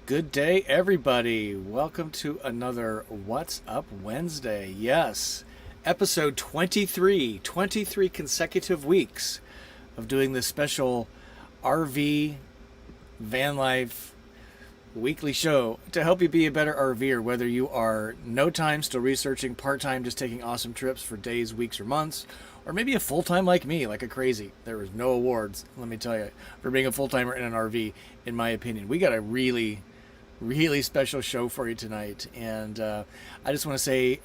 Good day, everybody. Welcome to another What's Up Wednesday. Yes, episode 23, 23 consecutive weeks of doing this special RV van life weekly show to help you be a better RVer, whether you are no time, still researching, part time, just taking awesome trips for days, weeks, or months, or maybe a full time like me, like a crazy. There was no awards, let me tell you, for being a full timer in an RV, in my opinion. We got a really special show for you tonight. And I just want to say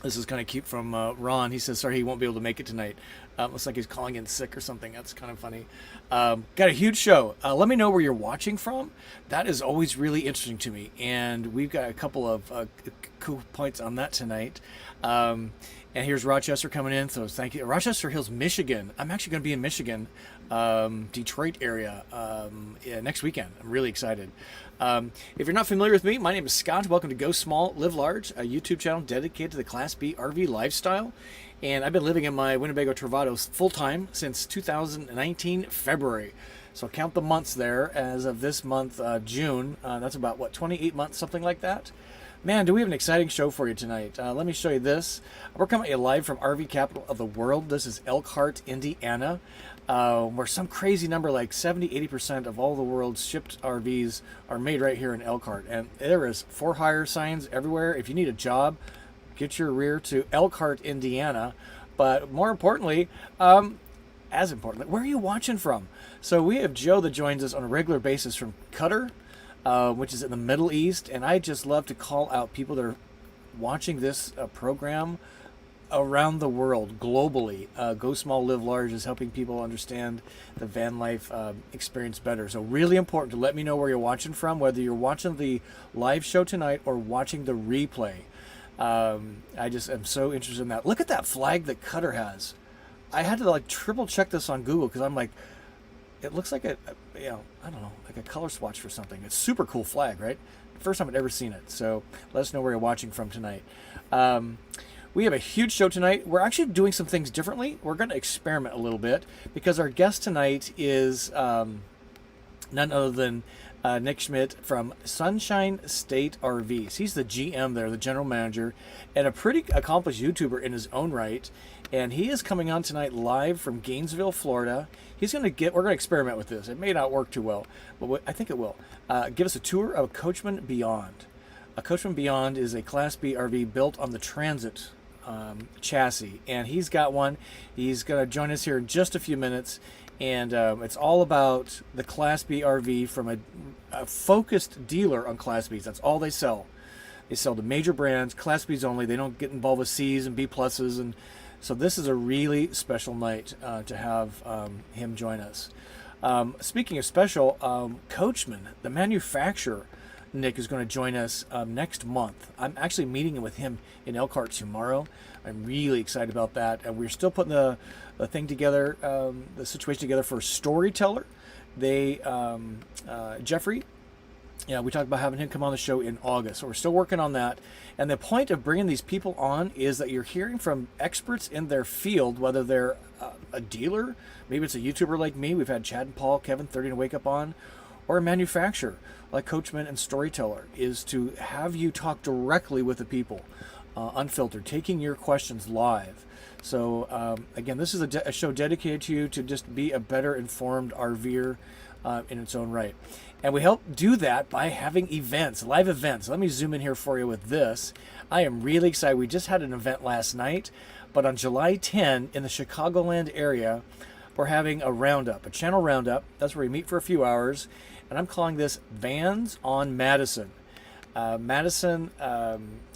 this is kind of cute from Ron. He says, sorry, he won't be able to make it tonight. Looks like he's calling in sick or something. That's kind of funny. Got a huge show. Let me know where you're watching from. That is always really interesting to me. And we've got a couple of cool points on that tonight. And here's Rochester coming in, so thank you. Rochester Hills, Michigan. I'm actually going to be in Michigan, Detroit area next weekend. I'm really excited. If you're not familiar with me, my name is Scott. Welcome to Go Small, Live Large, a YouTube channel dedicated to the Class B RV lifestyle. And I've been living in my Winnebago Travato full-time since 2019 February. So count the months there. As of this month, June, that's about, 28 months, something like that. Man, do we have an exciting show for you tonight. Let me show you this. We're coming at you live from RV capital of the world. This is Elkhart, Indiana, where some crazy number like 70-80% of all the world's shipped RVs are made right here in Elkhart. And there is for hire signs everywhere. If you need a job, get your rear to Elkhart, Indiana. But more importantly, as importantly, where are you watching from? So we have Joe that joins us on a regular basis from Qatar, which is in the Middle East, and I just love to call out people that are watching this program around the world, globally. Go Small, Live Large is helping people understand the van life experience better. So really important to let me know where you're watching from, whether you're watching the live show tonight or watching the replay. I just am so interested in that. Look at that flag that Qatar has. I had to triple check this on Google because I'm like, it looks like I don't know, like a color swatch for something. It's super cool flag, right? First time I'd ever seen it. So let us know where you're watching from tonight. We have a huge show tonight. We're actually doing some things differently. We're going to experiment a little bit because our guest tonight is none other than Nick Schmidt from Sunshine State RVs. He's the GM there, the general manager, and a pretty accomplished YouTuber in his own right. And he is coming on tonight live from Gainesville, Florida. We're going to experiment with this. It may not work too well, but I think it will. Give us a tour of Coachmen Beyond. A Coachmen Beyond is a Class B RV built on the Transit chassis, and he's got one. He's going to join us here in just a few minutes, and it's all about the Class B RV from a focused dealer on Class Bs. That's all they sell. They sell to major brands, Class Bs only. They don't get involved with Cs and B pluses, and so this is a really special night to have him join us. Speaking of special, Coachmen, the manufacturer, Nick, is going to join us next month. I'm actually meeting with him in Elkhart tomorrow. I'm really excited about that. And we're still putting the thing together, the situation together for Storyteller. Jeffrey, we talked about having him come on the show in August. So we're still working on that. And the point of bringing these people on is that you're hearing from experts in their field, whether they're a dealer, maybe it's a YouTuber like me. We've had Chad and Paul, Kevin, 30 to Wake Up on, or a manufacturer like Coachmen and Storyteller, is to have you talk directly with the people, unfiltered, taking your questions live. So again, this is a show dedicated to you to just be a better informed RVer in its own right. And we help do that by having events, live events. Let me zoom in here for you with this. I am really excited. We just had an event last night, but on July 10 in the Chicagoland area, we're having a roundup, a channel roundup. That's where we meet for a few hours. And I'm calling this Vans on Madison. Madison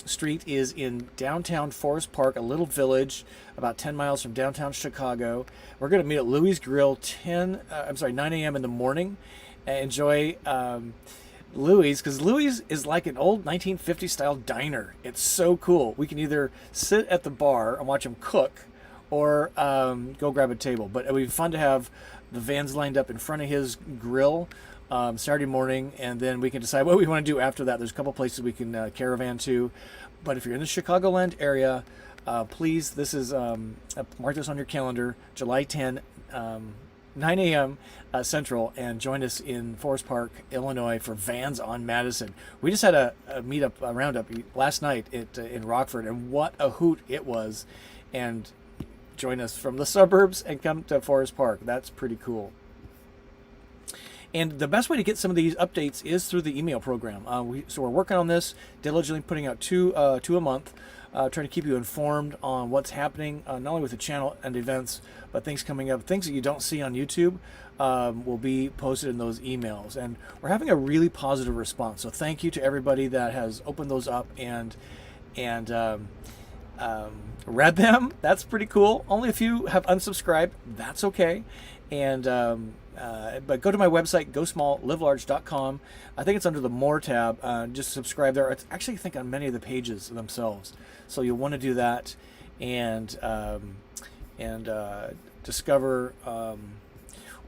Street is in downtown Forest Park, a little village about 10 miles from downtown Chicago. We're going to meet at Louis Grill 9 a.m. in the morning. Enjoy Louis, because Louis is like an old 1950s style diner. It's so cool. We can either sit at the bar and watch him cook or go grab a table. But it would be fun to have the vans lined up in front of his grill Saturday morning, and then we can decide what we want to do after that. There's a couple places we can caravan to. But if you're in the Chicagoland area, please, this is mark this on your calendar, July 10, 9 a.m. Central, and join us in Forest Park, Illinois for Vans on Madison. We just had a meetup, a roundup last night in Rockford, and what a hoot it was. And join us from the suburbs and come to Forest Park. That's pretty cool. And the best way to get some of these updates is through the email program. So we're working on this, diligently putting out two a month, trying to keep you informed on what's happening, not only with the channel and events, but things coming up, things that you don't see on YouTube will be posted in those emails. And we're having a really positive response. So thank you to everybody that has opened those up and read them. That's pretty cool. Only a few have unsubscribed. That's okay. And but go to my website, gosmalllivelarge.com. I think it's under the More tab. Just subscribe there. It's actually, I think, on many of the pages themselves. So you'll want to do that and discover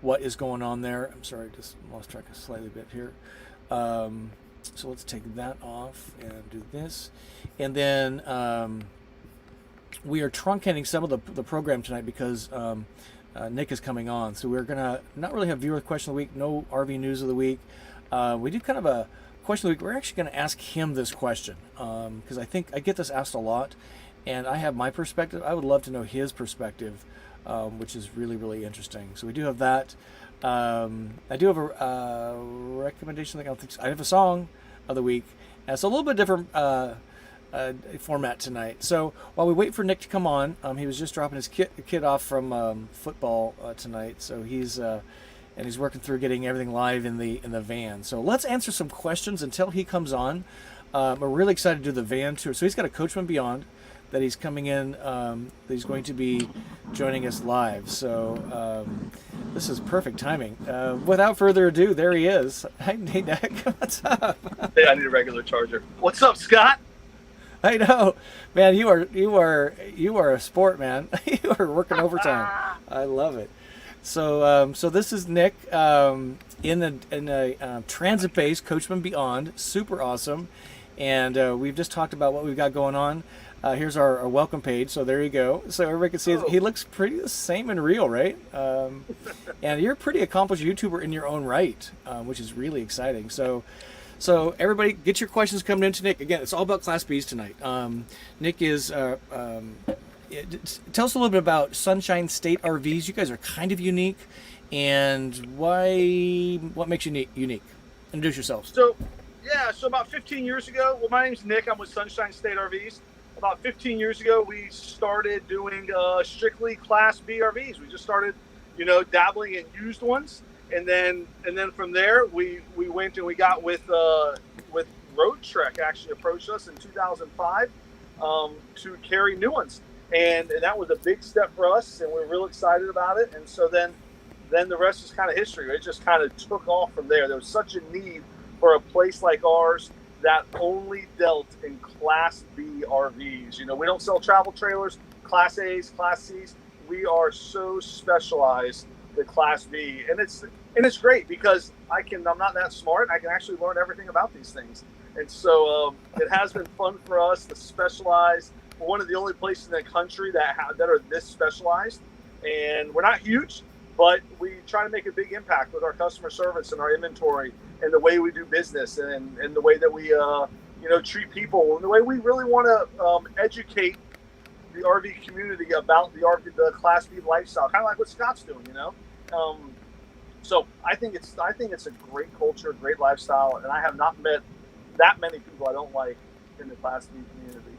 what is going on there. I'm sorry, I just lost track of slightly bit here. So let's take that off and do this. And then we are truncating some of the program tonight because Nick is coming on. So we're going to not really have viewer question of the week, no RV news of the week. We do kind of a question of the week. We're actually going to ask him this question because I think I get this asked a lot, and I have my perspective. I would love to know his perspective, which is really, really interesting. So we do have that. I do have a recommendation. I have a song of the week. And it's a little bit different format tonight. So while we wait for Nick to come on, he was just dropping his kid off from football tonight. So he's working through getting everything live in the van. So let's answer some questions until he comes on. We're really excited to do the van tour. So he's got a Coachmen Beyond that he's coming in. That he's going to be joining us live. So this is perfect timing. Without further ado, there he is. Hey, Nick, what's up? Hey, I need a regular charger. What's up, Scott? I know, man. You are a sport, man. You are working overtime. I love it. So this is Nick in a transit-based Coachmen Beyond. Super awesome, and we've just talked about what we've got going on. Here's our welcome page. So there you go. So everybody can see he looks pretty the same in real, right? And you're a pretty accomplished YouTuber in your own right, which is really exciting. So everybody, get your questions coming into Nick. Again, it's all about Class Bs tonight. Nick is, tell us a little bit about Sunshine State RVs. You guys are kind of unique, and what makes you unique? Introduce yourselves. So about 15 years ago, well, my name's Nick. I'm with Sunshine State RVs. About 15 years ago, we started doing strictly Class B RVs. We just started, dabbling in used ones. And then from there, we went and we got with Roadtrek actually approached us in 2005 to carry new ones, and that was a big step for us, and we're real excited about it. And so then the rest is kind of history. It just kind of took off from there. There was such a need for a place like ours that only dealt in Class B RVs. We don't sell travel trailers, Class A's, Class C's. We are so specialized. The Class B, and it's great because I'm not that smart. I can actually learn everything about these things, and so it has been fun for us to specialize. We're one of the only places in the country that are this specialized, and we're not huge, but we try to make a big impact with our customer service and our inventory and the way we do business and the way that we treat people and the way we really want to educate the RV community about the Class B lifestyle, kind of like what Scott's doing, So I think it's a great culture, great lifestyle, and I have not met that many people I don't like in the Class B community.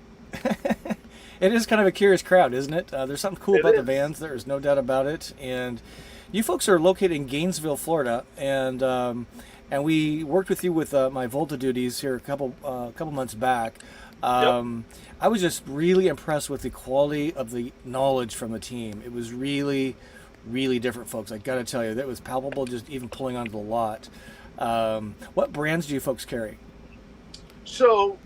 It is kind of a curious crowd, isn't it? There's something cool about the vans. There is no doubt about it. And you folks are located in Gainesville, Florida, and we worked with you with my Volta duties here a couple months back. I was just really impressed with the quality of the knowledge from the team. It was really, really different, folks. I got to tell you, that was palpable just even pulling onto the lot. What brands do you folks carry? So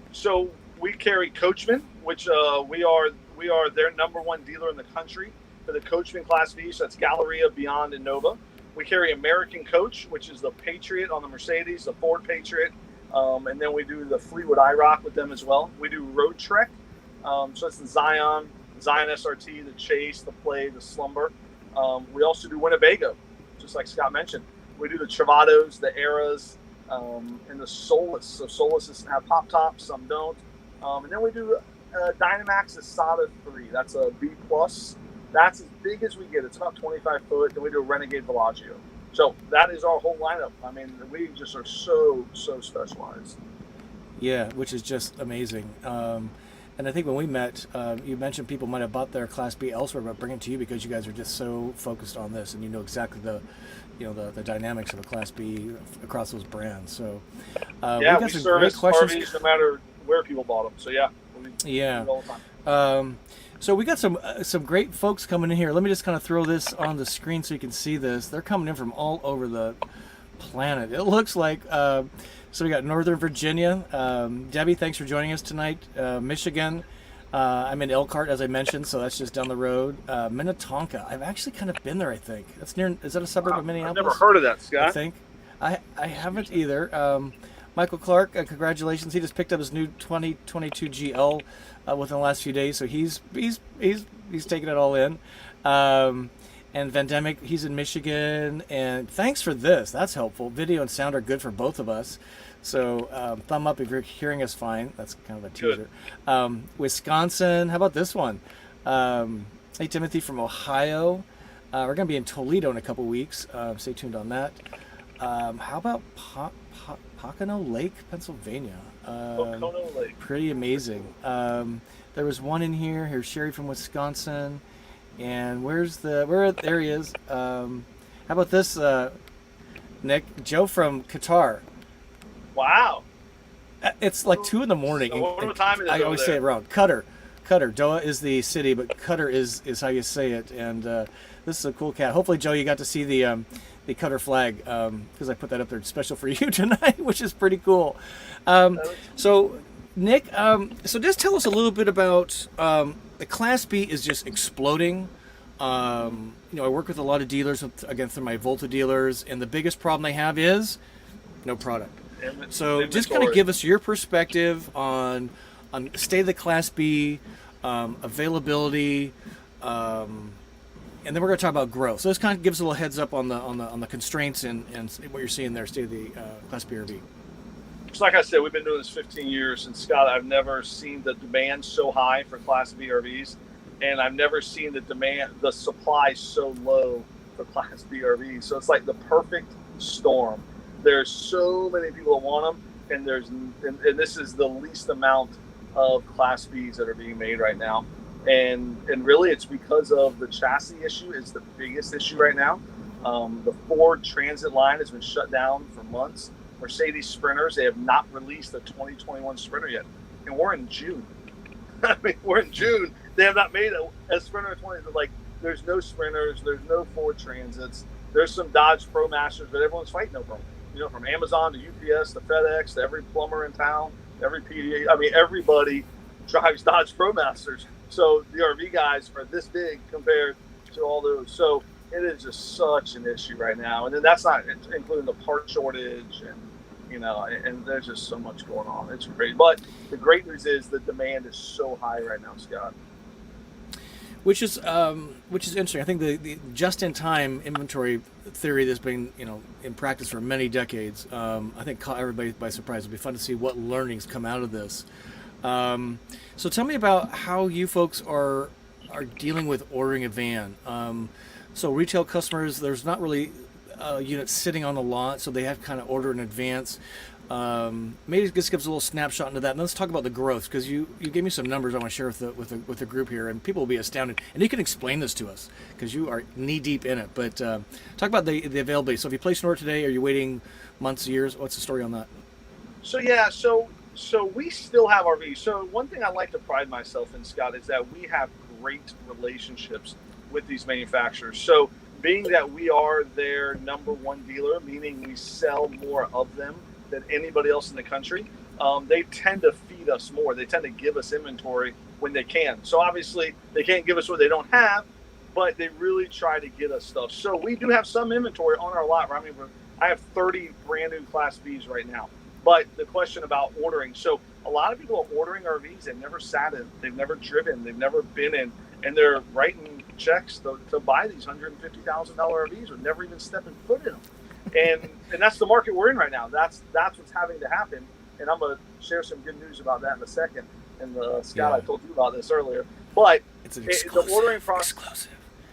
we carry Coachmen, which we are their number one dealer in the country for the Coachmen Class V. So that's Galleria, Beyond, and Nova. We carry American Coach, which is the Patriot on the Mercedes, the Ford Patriot. And then we do the Fleetwood IROC with them as well. We do Roadtrek. So it's the Zion SRT, the Chase, the Play, the Slumber. We also do Winnebago. just like Scott mentioned. We do the Travatos, the Eras, and the Solus. So Soluses have pop tops, some don't. And then we do Dynamax Asada 3. That's a B+. That's as big as we get. It's about 25 foot. Then we do a Renegade Bellagio. So that is our whole lineup. I mean, we just are so specialized. Yeah, which is just amazing. And I think when we met, you mentioned people might have bought their Class B elsewhere, but bring it to you because you guys are just so focused on this, and you know exactly the dynamics of a Class B across those brands. So yeah, we service RVs no matter where people bought them. So yeah, we do it all the time. So we got some great folks coming in here. Let me just kind of throw this on the screen so you can see this. They're coming in from all over the planet. It looks like. So we got Northern Virginia. Debbie, thanks for joining us tonight. Michigan. I'm in Elkhart, as I mentioned, so that's just down the road. Minnetonka. I've actually kind of been there, I think. That's near. Is that a suburb of Minneapolis? I've never heard of that, Scott. I think. I haven't either. Michael Clark, congratulations. He just picked up his new 2022 GL within the last few days, so he's taking it all in. And Vandemic, he's in Michigan. And thanks for this. That's helpful. Video and sound are good for both of us. So thumb up if you're hearing us fine. That's kind of a teaser. Wisconsin. How about this one? Hey, Timothy from Ohio. We're going to be in Toledo in a couple weeks. Stay tuned on that. How about Pocono Lake, Pennsensylvania? Pocono Lake. Pretty amazing. There was one in here. Here's Sherry from Wisconsin. And there he is. How about this, Nick? Joe from Qatar. Wow. It's like 2 a.m. So what time is it? I always say it wrong. Qatar. Doha is the city, but Qatar is how you say it. And this is a cool cat. Hopefully, Joe, you got to see the Qatar flag because I put that up there special for you tonight, which is pretty cool. So, Nick, so just tell us a little bit about the Class B is just exploding. I work with a lot of dealers, again, through my Volta dealers, and the biggest problem they have is no product. So just kind of give us your perspective on state of the Class B, availability, and then we're going to talk about growth. So this kind of gives us a little heads up on the constraints and what you're seeing there, state of the Class B RV. Just like I said, we've been doing this 15 years, and Scott, I've never seen the demand so high for Class B RVs, and I've never seen the supply so low for Class B RVs. So it's like the perfect storm. There's so many people that want them, and this is the least amount of Class Bs that are being made right now. And really, it's because of the chassis issue is the biggest issue right now. The Ford Transit line has been shut down for months. Mercedes Sprinters, they have not released the 2021 Sprinter yet. And we're in June. I mean, we're in June. They have not made a Sprinter 20. Like, there's no Sprinters. There's no Ford Transits. There's some Dodge ProMasters, but everyone's fighting over them. From Amazon to UPS to FedEx to every plumber in town, every PDA. I mean, everybody drives Dodge ProMasters. So the RV guys are this big compared to all those. So it is just such an issue right now. And then that's not including the part shortage and there's just so much going on. It's great. But the great news is the demand is so high right now, Scott. Which is interesting. I think the just-in-time inventory theory that's been in practice for many decades. I think caught everybody by surprise. It'll be fun to see what learnings come out of this. So tell me about how you folks are dealing with ordering a van. So retail customers, there's not really units sitting on the lot, so they have to kind of order in advance. Maybe just give us a little snapshot into that, and let's talk about the growth, because you gave me some numbers I want to share with the group here, and people will be astounded. And you can explain this to us because you are knee deep in it. But talk about the availability. So if you place an order today, are you waiting months, years? What's the story on that? So yeah, so we still have RVs. So one thing I like to pride myself in, Scott, is that we have great relationships with these manufacturers. So being that we are their number one dealer, meaning we sell more of them than anybody else in the country, they tend to feed us more. They tend to give us inventory when they can. So obviously they can't give us what they don't have, but they really try to get us stuff. So we do have some inventory on our lot. I mean, I have 30 brand new Class Bs right now. But the question about ordering, so a lot of people are ordering RVs they've never sat in, they've never driven, they've never been in, and they're writing checks to buy these $150,000 RVs with never even stepping foot in them. And that's the market we're in right now. That's what's having to happen. And I'm going to share some good news about that in a second. And Scott, I told you about this earlier. But it's an the ordering process.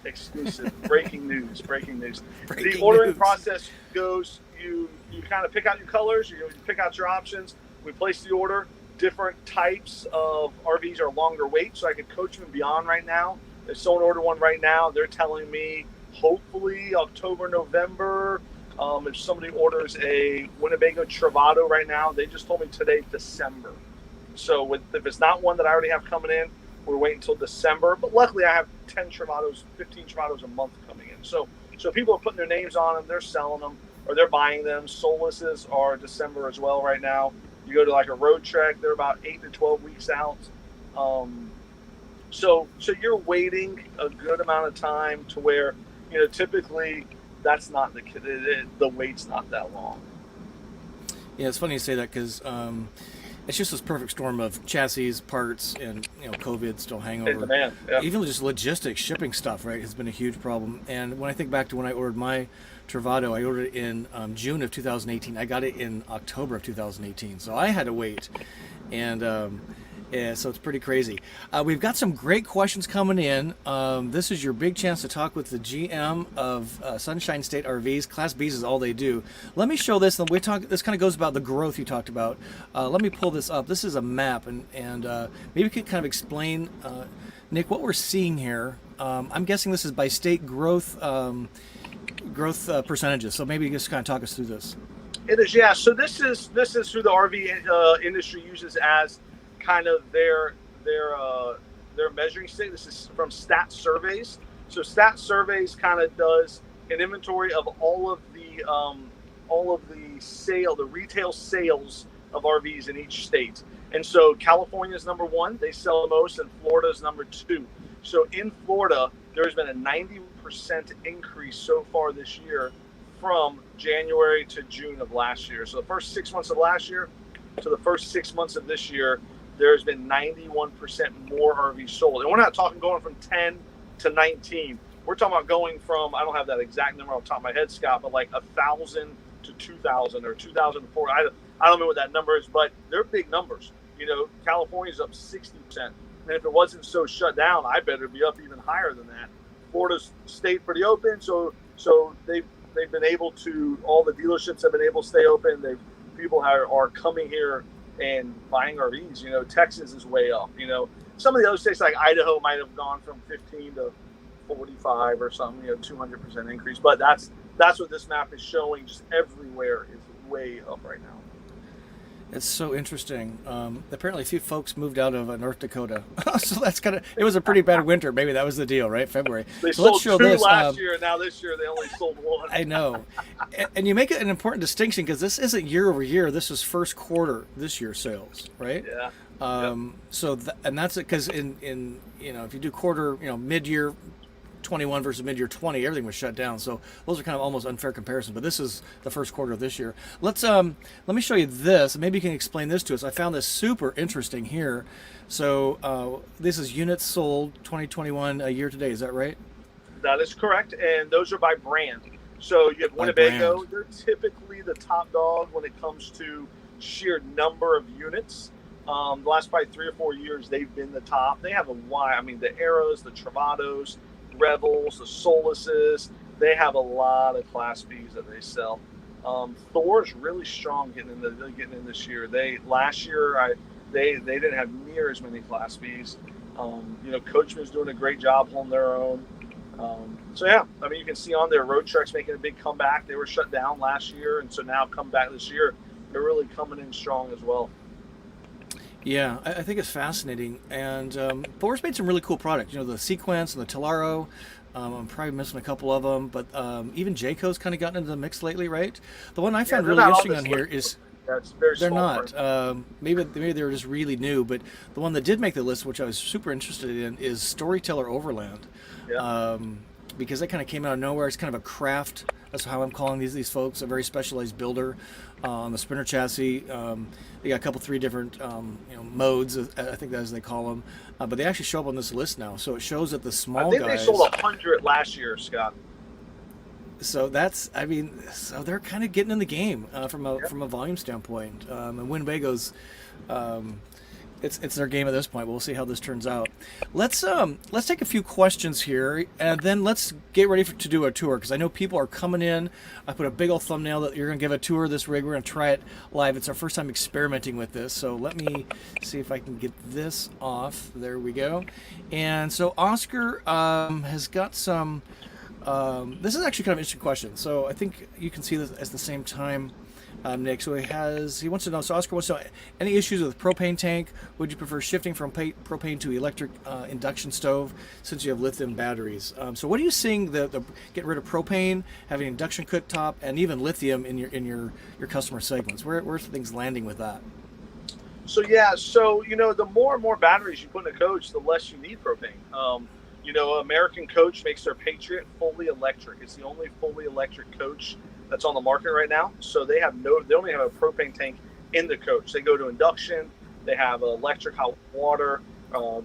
Exclusive. Breaking news. The ordering process goes, you kind of pick out your colors, you pick out your options. We place the order. Different types of RVs are longer wait. So I could Coachmen Beyond right now. If someone ordered one right now, they're telling me hopefully October, November. If somebody orders a Winnebago Travato right now, they just told me today December. So if it's not one that I already have coming in, we're waiting until December. But luckily I have 15 Travatos a month coming in. So people are putting their names on them, they're selling them, or they're buying them. Solaces are December as well right now. You go to like a Roadtrek, they're about 8 to 12 weeks out. So you're waiting a good amount of time to where, typically that's not the wait's not that long. Yeah, it's funny you say that because it's just this perfect storm of chassis, parts, and COVID still hangover. Demand, yeah. Even just logistics, shipping stuff, right, has been a huge problem. And when I think back to when I ordered my Travato, I ordered it in June of 2018. I got it in October of 2018, so I had to wait. And so it's pretty crazy. We've got some great questions coming in. This is your big chance to talk with the GM of Sunshine State RVs. Class Bs is all they do. Let me show this. This kind of goes about the growth you talked about. Let me pull this up. This is a map, and maybe you could kind of explain, Nick, what we're seeing here. I'm guessing this is by state growth percentages. So maybe you just kind of talk us through this. It is, yeah. So this is who the RV industry uses as kind of their measuring stick. This is from Stat Surveys. So Stat Surveys kind of does an inventory of all of the retail sales of RVs in each state. And so California is number one; they sell the most, and Florida is number two. So in Florida, there's been a 90% increase so far this year from January to June of last year. So the first 6 months of last year to the first 6 months of this year, there's been 91% more RVs sold. And we're not talking going from 10 to 19. We're talking about going from, I don't have that exact number off the top of my head, Scott, but like 1,000 to 2,000 or 2,004. I don't know what that number is, but they're big numbers. California's up 60%. And if it wasn't so shut down, I bet it'd be up even higher than that. Florida's stayed pretty open, so they've been able to, all the dealerships have been able to stay open. People are coming here and buying RVs. Texas is way up. Some of the other states like Idaho might have gone from 15 to 45 or something. 200% increase. But that's what this map is showing. Just everywhere is way up right now. It's so interesting. Apparently, a few folks moved out of North Dakota, so that's it was a pretty bad winter. Maybe that was the deal, right? February. They sold two last year, and now this year they only sold one. I know, and you make it an important distinction because this isn't year over year. This is first quarter this year sales, right? Yeah. So that's it, because in if you do quarter, mid-year 21 versus mid-year 20, everything was shut down. So those are kind of almost unfair comparisons. But this is the first quarter of this year. Let me show you this. Maybe you can explain this to us. I found this super interesting here. So this is units sold 2021 year to date. Is that right? That is correct. And those are by brand. So you have Winnebago. They're typically the top dog when it comes to sheer number of units. The last probably 3 or 4 years, they've been the top. They have the Arrows, the Travatos, Rebels, the Solaces, they have a lot of Class Bs that they sell. Thor's really strong getting in this year. Last year they didn't have near as many Class Bs. Coachmen's doing a great job holding their own. You can see on there Roadtrek's making a big comeback. They were shut down last year, and so now come back this year. They're really coming in strong as well. Yeah, I think it's fascinating, and Thor's made some really cool products. The Sequence and the Tellaro. I'm probably missing a couple of them, but even Jayco's kind of gotten into the mix lately, right? The one I found really interesting on here is they're not. Maybe they're just really new, but the one that did make the list, which I was super interested in, is Storyteller Overland. Yeah. because they kind of came out of nowhere. It's kind of a craft. That's how I'm calling these folks, a very specialized builder on the Sprinter chassis. They got a couple, 3 different modes, I think that's as they call them. But they actually show up on this list now. So it shows that the small guys. I think they sold 100 last year, Scott. So so they're kind of getting in the game from a volume standpoint. And Winnebago's, it's their game at this point. We'll see how this turns out. Let's take a few questions here, and then let's get ready to do a tour, because I know people are coming in. I put a big old thumbnail that you're going to give a tour of this rig. We're going to try it live. It's our first time experimenting with this, so let me see if I can get this off. There we go. And so Oscar has got some. This is actually kind of an interesting question. So I think you can see this at the same time, Nick. So he wants to know, so Oscar wants to know, any issues with propane tank? Would you prefer shifting from propane to electric induction stove since you have lithium batteries? So what are you seeing, the getting rid of propane, having induction cooktop, and even lithium in your customer segments? Where's things landing with that? So the more and more batteries you put in a coach, the less you need propane. American Coach makes their Patriot fully electric. It's the only fully electric coach that's on the market right now. So they only have a propane tank in the coach. They go to induction. They have electric hot water,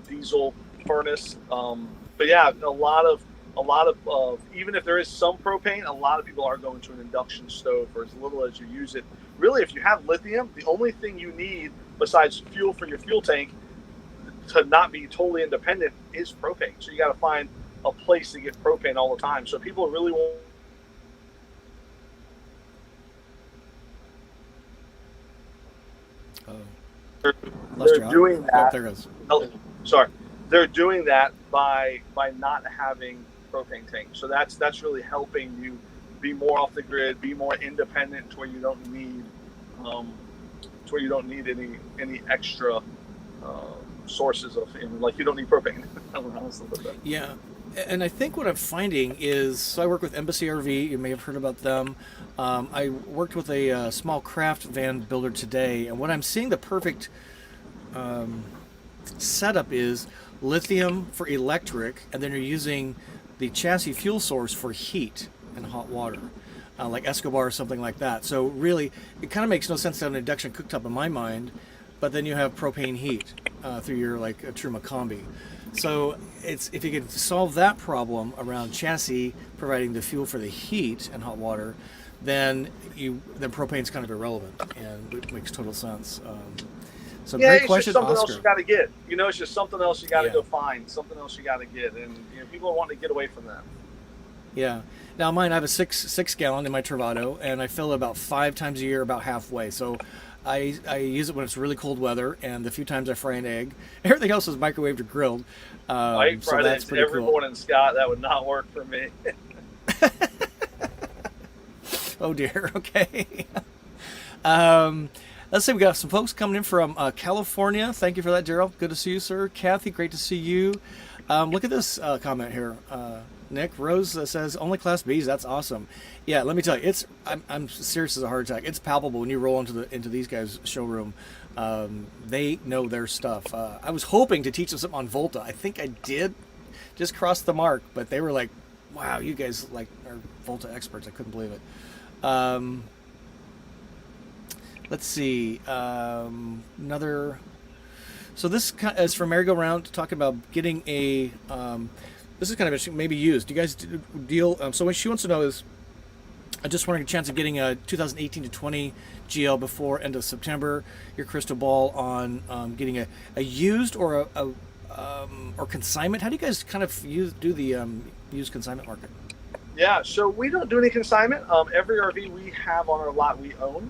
diesel furnace. But yeah, a lot of even if there is some propane, a lot of people are going to an induction stove for as little as you use it. Really, if you have lithium, the only thing you need besides fuel for your fuel tank to not be totally independent is propane. So you got to find a place to get propane all the time. So people really want. They're doing that. Oh, there goes. Sorry, they're doing that by not having propane tanks. So that's really helping you be more off the grid, be more independent, to where you don't need any extra. Sources of, like, you don't need propane. Yeah, and I think what I'm finding is, so I work with Embassy RV. You may have heard about them. I worked with a small craft van builder today, and what I'm seeing the perfect setup is lithium for electric, and then you're using the chassis fuel source for heat and hot water. Like Escobar or something like that. So really, it kind of makes no sense to have an induction cooktop in my mind, but then you have propane heat through your, like, a true Macombi. So if you could solve that problem around chassis providing the fuel for the heat and hot water, then propane's kind of irrelevant, and it makes total sense. So yeah, great question, it's just something Oscar. else you got to get. It's just something else you got to go find, something else you got to get, and people are wanting to get away from that. Yeah. Now mine, I have a six gallon in my Travato, and I fill it about 5 times a year, about halfway. So I use it when it's really cold weather, and the few times I fry an egg. Everything else is microwaved or grilled. I eat fried eggs every morning, Scott. That would not work for me. Oh dear. Okay. Let's see. We got some folks coming in from California. Thank you for that, Daryl. Good to see you, sir. Kathy, great to see you. Look at this comment here. Nick Rose says only Class Bs. That's awesome. Yeah, let me tell you, I'm serious as a heart attack. It's palpable when you roll into these guys' showroom. They know their stuff. I was hoping to teach them something on Volta. I think I did, just cross the mark. But they were like, "Wow, you guys are Volta experts." I couldn't believe it. Let's see. Another. So this is from Merry Go Round, talking about getting a. This is kind of interesting, maybe used. Do you guys deal? So what she wants to know is, I just wanted a chance of getting a 2018 to 20 GL before end of September. Your crystal ball on getting a used or or consignment. How do you guys kind of do the used consignment market? Yeah, so we don't do any consignment. Every RV we have on our lot we own.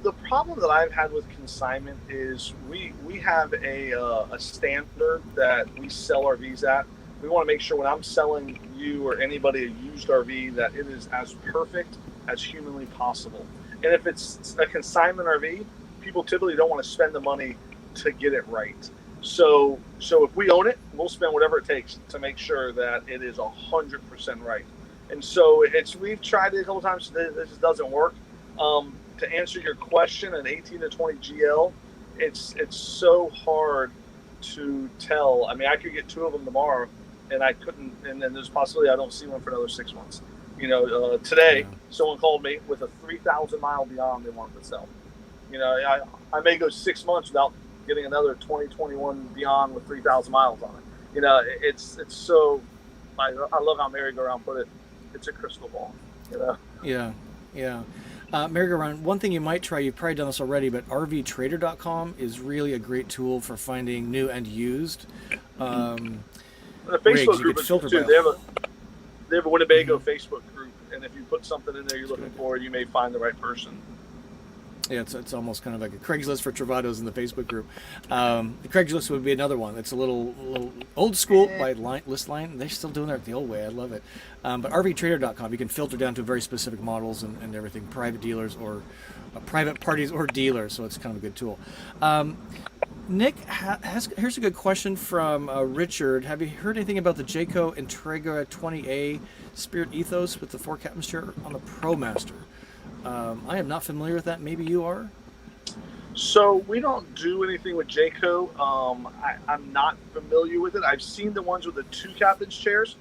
The problem that I've had with consignment is we have a standard that we sell RVs at. We want to make sure when I'm selling you or anybody a used RV that it is as perfect as humanly possible. And if it's a consignment RV, people typically don't want to spend the money to get it right. So if we own it, we'll spend whatever it takes to make sure that it is 100% right. And so we've tried it a couple times. This just doesn't work. To answer your question, an 18 to 20 GL, it's so hard to tell. I mean, I could get 2 of them tomorrow and I couldn't. And then there's a possibility I don't see one for another 6 months. Today someone called me with a 3,000 mile Beyond they wanted to sell. I may go 6 months without getting another 2021 Beyond with 3,000 miles on it. It's so. I love how merry-go-round put it. It's a crystal ball. Yeah. Merry-go-round. One thing you might try, you've probably done this already, but RVtrader.com is really a great tool for finding new and used. The Facebook group is good too. They have a Winnebago Facebook group, and if you put something in there you're looking for, you may find the right person. Yeah, it's almost kind of like a Craigslist for Travatos in the Facebook group. The Craigslist would be another one. It's a little old school by list line. They're still doing it the old way. I love it. But RVtrader.com, you can filter down to very specific models and everything, private dealers or private parties or dealers. So it's kind of a good tool. Nick, here's a good question from Richard. Have you heard anything about the Jayco Entrega 20A Spirit Ethos with the 4 captain's chair on the ProMaster? I am not familiar with that. Maybe you are? So we don't do anything with Jayco. I'm not familiar with it. I've seen the ones with the 2 captain's chairs.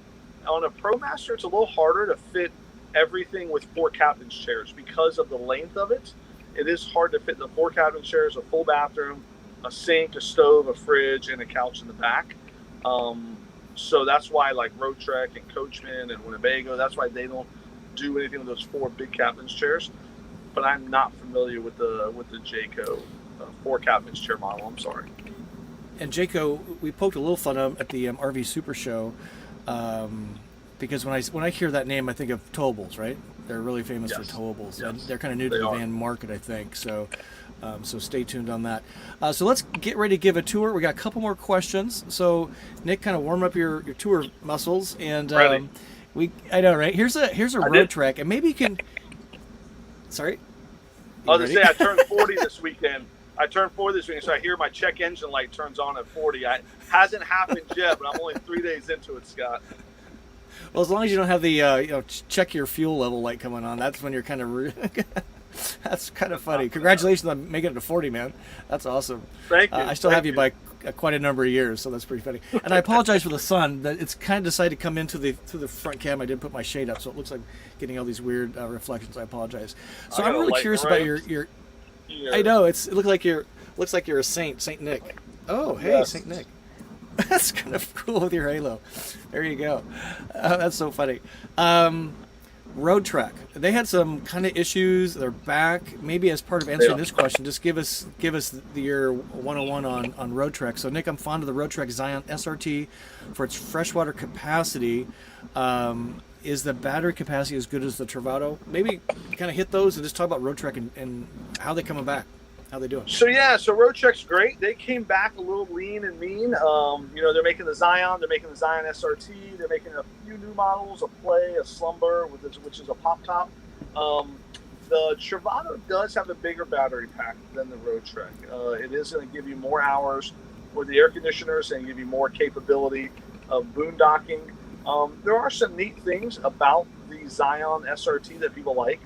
On a ProMaster, it's a little harder to fit everything with 4 captain's chairs because of the length of it. It is hard to fit the 4 captain's chairs, a full bathroom, a sink, a stove, a fridge, and a couch in the back. So that's why like Roadtrek and Coachmen and Winnebago, that's why they don't do anything with those 4 big captain's chairs. But I'm not familiar with the Jayco 4 captain's chair model. I'm sorry. And Jayco, we poked a little fun of at the RV Super Show because when I hear that name, I think of towables, right? They're really famous for towables. Yes. And they're kind of new to the van market, I think. So stay tuned on that. So let's get ready to give a tour. We got a couple more questions. So Nick, kind of warm up your tour muscles and. I know, right? Here's a Roadtrek, and maybe you can. Sorry. I was gonna say I turned 40 this weekend. So I hear my check engine light turns on at 40. It hasn't happened yet, but I'm only 3 days into it, Scott. Well, as long as you don't have the check your fuel level light coming on, that's when you're kind of. That's kind of funny. Congratulations on making it to 40, man. That's awesome. Thank you. I still have you by quite a number of years, so that's pretty funny. And I apologize for the sun. That it's kind of decided to come into through the front cam. I didn't put my shade up, so it looks like getting all these weird reflections. I apologize. So I'm really curious about your. I know it looks like you're a Saint Nick. Oh, hey, yes. Saint Nick. That's kind of cool with your halo. There you go. That's so funny. Roadtrek. They had some kind of issues. They're back. Maybe as part of answering this question, just give us your 101 on Roadtrek. So Nick, I'm fond of the Roadtrek Zion SRT for its freshwater capacity. Is the battery capacity as good as the Travato? Maybe kind of hit those and just talk about Roadtrek and how they coming back. How they doing? So Roadtrek's great. They came back a little lean and mean. They're making the Zion. They're making the Zion SRT. They're making a few new models, a Play, a Slumber, which is a pop top. The Travato does have a bigger battery pack than the Roadtrek. It is going to give you more hours with the air conditioners and give you more capability of boondocking. There are some neat things about the Zion SRT that people like.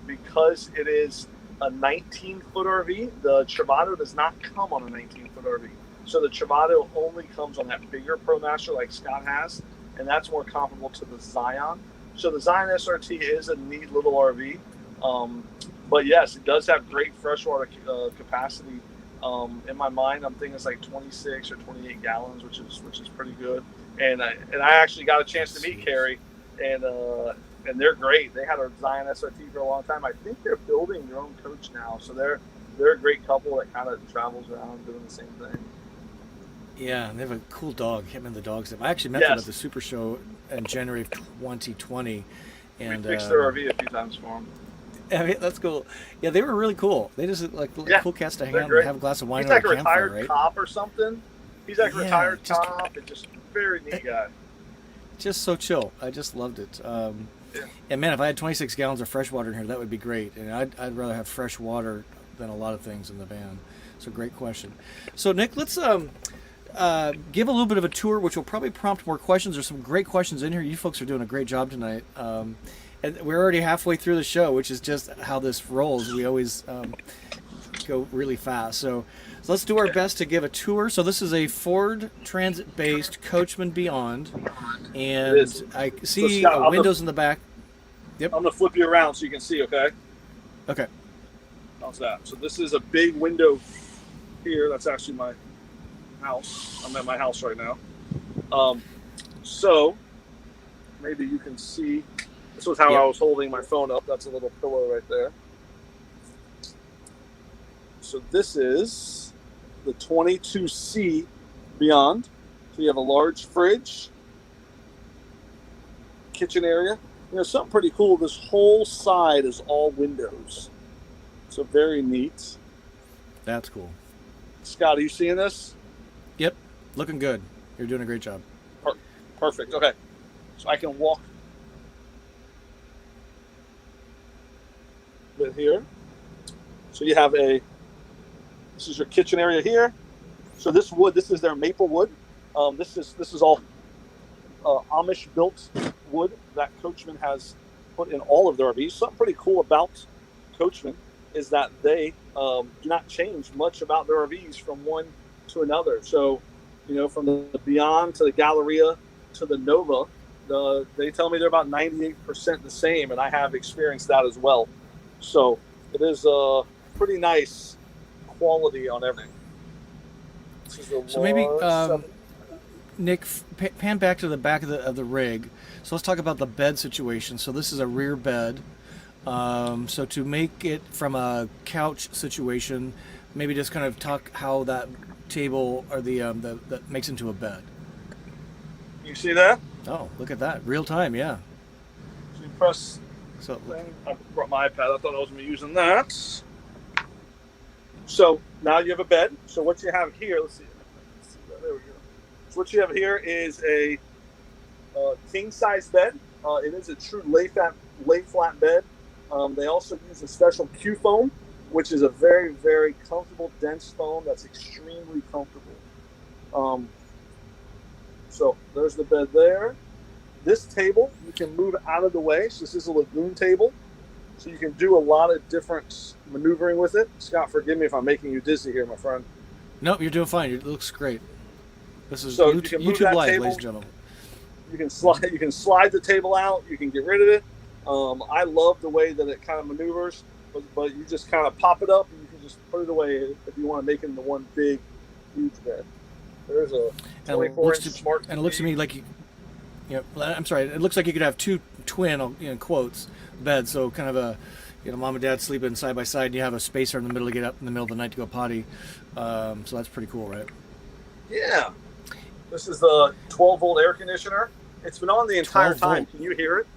Because it is a 19-foot RV, the Travato does not come on a 19-foot RV. So the Travato only comes on that bigger ProMaster like Scott has, and that's more comparable to the Zion. So the Zion SRT is a neat little RV. But yes, it does have great freshwater capacity. In my mind, I'm thinking it's like 26 or 28 gallons, which is pretty good. And I actually got a chance to meet Carrie, and they're great. They had a Zion SRT for a long time. I think they're building their own coach now, so they're a great couple that kind of travels around doing the same thing. Yeah, and they have a cool dog. Him and the dogs. I actually met them at the Super Show in January of 2020, and we fixed their RV a few times for them. I mean, that's cool. Yeah, they were really cool. They just like cool cats to hang out and have a glass of wine. He's like a retired cop or something. He's like a retired cop and just very neat guy. Just so chill. I just loved it. And man, if I had 26 gallons of fresh water in here, that would be great. And I'd rather have fresh water than a lot of things in the van. So great question. So Nick, let's give a little bit of a tour, which will probably prompt more questions. There's some great questions in here. You folks are doing a great job tonight. And we're already halfway through the show, which is just how this rolls. We always go really fast. So let's do our best to give a tour. So this is a Ford Transit-based Coachmen Beyond, and I see windows in the back. Yep. I'm gonna flip you around so you can see. Okay. Okay. How's that? So this is a big window here. That's actually my house. I'm at my house right now. So maybe you can see. This was how I was holding my phone up. That's a little pillow right there. So this is the 22C Beyond. So you have a large fridge, kitchen area. You know, something pretty cool. This whole side is all windows. So very neat. That's cool. Scott, are you seeing this? Yep. Looking good. You're doing a great job. Perfect. Okay. So I can walk a bit here. So you have this is your kitchen area here. So this is their maple wood. This is all Amish built wood that Coachmen has put in all of their RVs. Something pretty cool about Coachmen is that they do not change much about their RVs from one to another. So, you know, from the Beyond to the Galleria to the Nova, they tell me they're about 98% the same, and I have experienced that as well. So it is a pretty nice quality on everything. So maybe, Nick, pan back to the back of the rig. So let's talk about the bed situation. So this is a rear bed. So to make it from a couch situation, maybe just kind of talk how that table or that makes into a bed. You see that? Oh, look at that. Real time, yeah. So you press thing. I brought my iPad. I thought I was going to be using that. So now you have a bed. So what you have here, let's see. There we go. So what you have here is a king size bed. It is a true lay flat bed. They also use a special Q foam, which is a very, very comfortable, dense foam that's extremely comfortable. So there's the bed there. This table, you can move out of the way. So this is a lagoon table. So you can do a lot of different maneuvering with it. Scott, forgive me if I'm making you dizzy here, my friend. Nope, you're doing fine. It looks great. This is so YouTube Live, ladies and gentlemen. You can slide the table out. You can get rid of it. I love the way that it kind of maneuvers, but you just kind of pop it up and you can just put it away if you want to make it into one big, huge bed. There's a 24-inch smart TV. And it looks to me like I'm sorry. It looks like you could have two twin, quotes, beds. So kind of a, mom and dad sleeping side by side, and you have a spacer in the middle to get up in the middle of the night to go potty. So that's pretty cool, right? Yeah. This is the 12-volt air conditioner. It's been on the entire time. Can you hear it?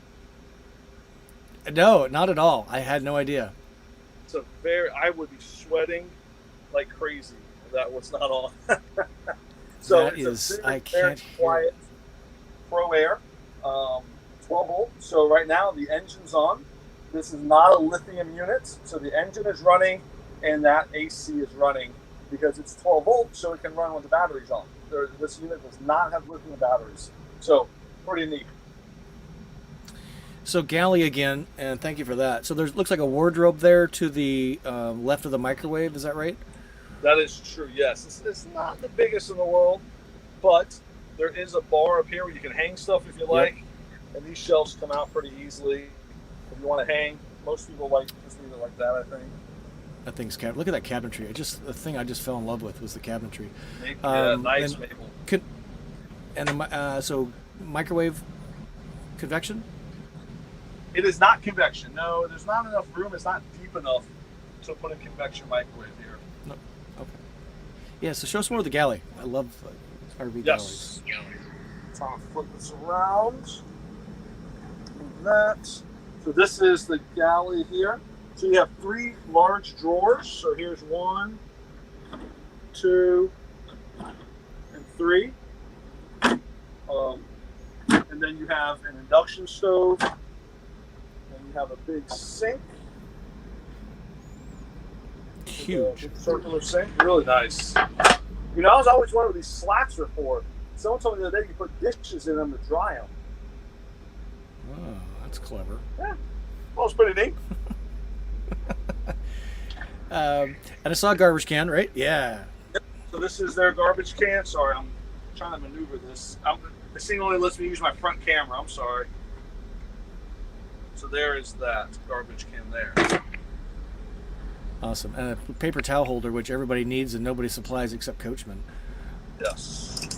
No, not at all. I had no idea. I would be sweating like crazy if that was not on. So it's a very quiet Pro Air, 12 volt. So right now the engine's on. This is not a lithium unit. So the engine is running and that AC is running because it's 12 volts, so it can run when the battery's on. This unit does not have lithium batteries. So pretty neat. So galley again, and thank you for that. So looks like a wardrobe there to the left of the microwave. Is that right? That is true, yes. It's not the biggest in the world, but there is a bar up here where you can hang stuff if you like. Yep. And these shelves come out pretty easily. If you want to hang, most people just leave it like that, I think. That thing's look at that cabinetry. The thing I just fell in love with was the cabinetry. Yeah, nice maple. So microwave convection? It is not convection. No, there's not enough room. It's not deep enough to put a convection microwave here. No. Okay. Yeah, so show us more of the galley. I love RV galleys. So I'll flip this around. Like that. So this is the galley here. So you have 3 large drawers. So here's 1, 2, and 3. And then you have an induction stove. And you have a big sink. Huge. Circular sink. Really nice. I was always wondering what these slats are for. Someone told me the other day you put dishes in them to dry them. Oh, that's clever. Yeah. Well, it's pretty neat. And I saw a garbage can, right? Yeah. So this is their garbage can. Sorry, I'm trying to maneuver this. This thing only lets me use my front camera. I'm sorry. So there is that garbage can there. Awesome. And a paper towel holder, which everybody needs and nobody supplies except Coachmen. Yes.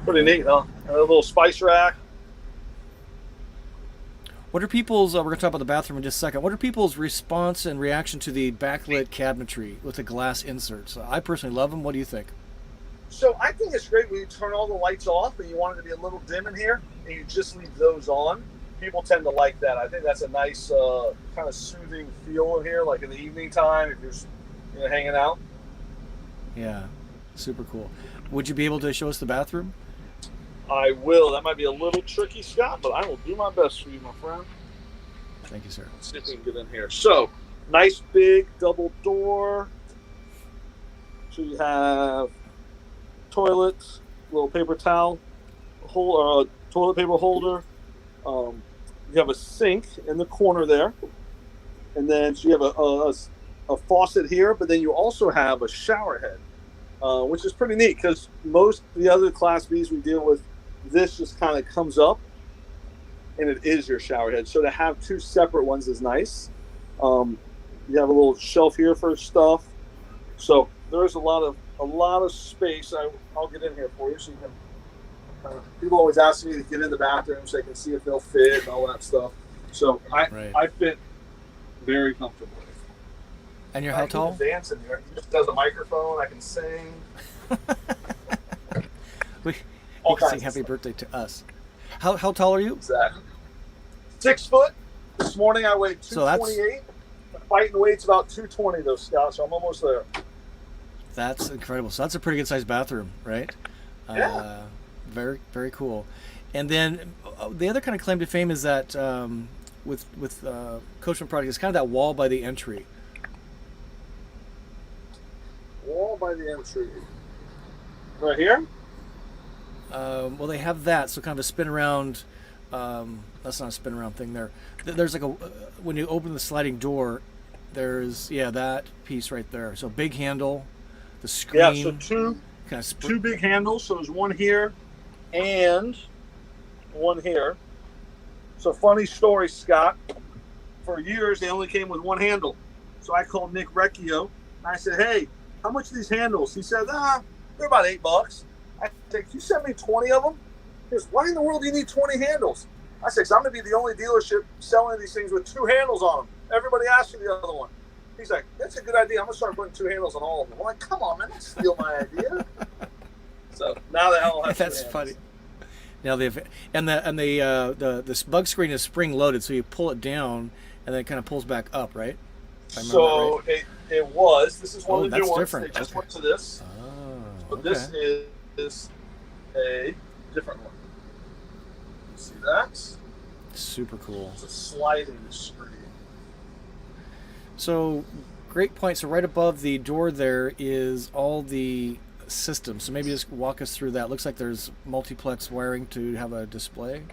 Pretty neat, huh? And a little spice rack. What are people's, we're going to talk about the bathroom in just a second. What are people's response and reaction to the backlit cabinetry with the glass inserts? I personally love them. What do you think? So I think it's great when you turn all the lights off and you want it to be a little dim in here and you just leave those on. People tend to like that. I think that's a nice kind of soothing feel in here, like in the evening time if you're hanging out. Yeah, super cool. Would you be able to show us the bathroom? I will. That might be a little tricky, Scott, but I will do my best for you, my friend. Thank you, sir. Let's see if we can get in here. So, nice big double door. So you have toilets, little paper towel, toilet paper holder. You have a sink in the corner there, and then so you have a faucet here. But then you also have a shower head, which is pretty neat because most of the other Class Bs we deal with, this just kind of comes up, and it is your shower head. So to have two separate ones is nice. You have a little shelf here for stuff. So there's a lot of space. I'll get in here for you so you can. People always ask me to get in the bathroom so they can see if they'll fit and all that stuff. So I fit very comfortably. And you're how tall? I can dance in here. It just does a microphone. I can sing. You can sing happy birthday to us. How tall are you? Exactly. 6 foot. This morning I weighed 228. My fighting weight's about 220 though, Scott, so I'm almost there. That's incredible. So that's a pretty good sized bathroom, right? Yeah. Very, very cool. And then the other kind of claim to fame is that with Coachmen product is kind of that wall by the entry. Wall by the entry. Right here? Well, they have that, so kind of a spin around. That's not a spin around thing there. There's like when you open the sliding door, there's that piece right there. So big handle, the screen. Yeah, so two big handles. So there's one here and one here. So funny story, Scott. For years they only came with one handle. So I called Nick Recchio and I said, "Hey, how much are these handles?" He said, "They're about $8." I said, "Can you send me 20 of them?" He goes, "Why in the world do you need 20 handles?" I said, "'Cause I'm going to be the only dealership selling these things with 2 handles on them. Everybody asks you the other one." He's like, "That's a good idea. I'm going to start putting 2 handles on all of them." I'm like, "Come on, man, don't steal my idea." So now they all have 2 That's handles. funny. Now they've the bug screen is spring loaded, so you pull it down and then it kind of pulls back up, right? So right. It was. This is one of the new ones. Different. They just went to this. Oh, but okay. this is a different one. See that? Super cool. It's a sliding screen. So great point. So right above the door there is all the systems. So maybe just walk us through that. Looks like there's multiplex wiring to have a display.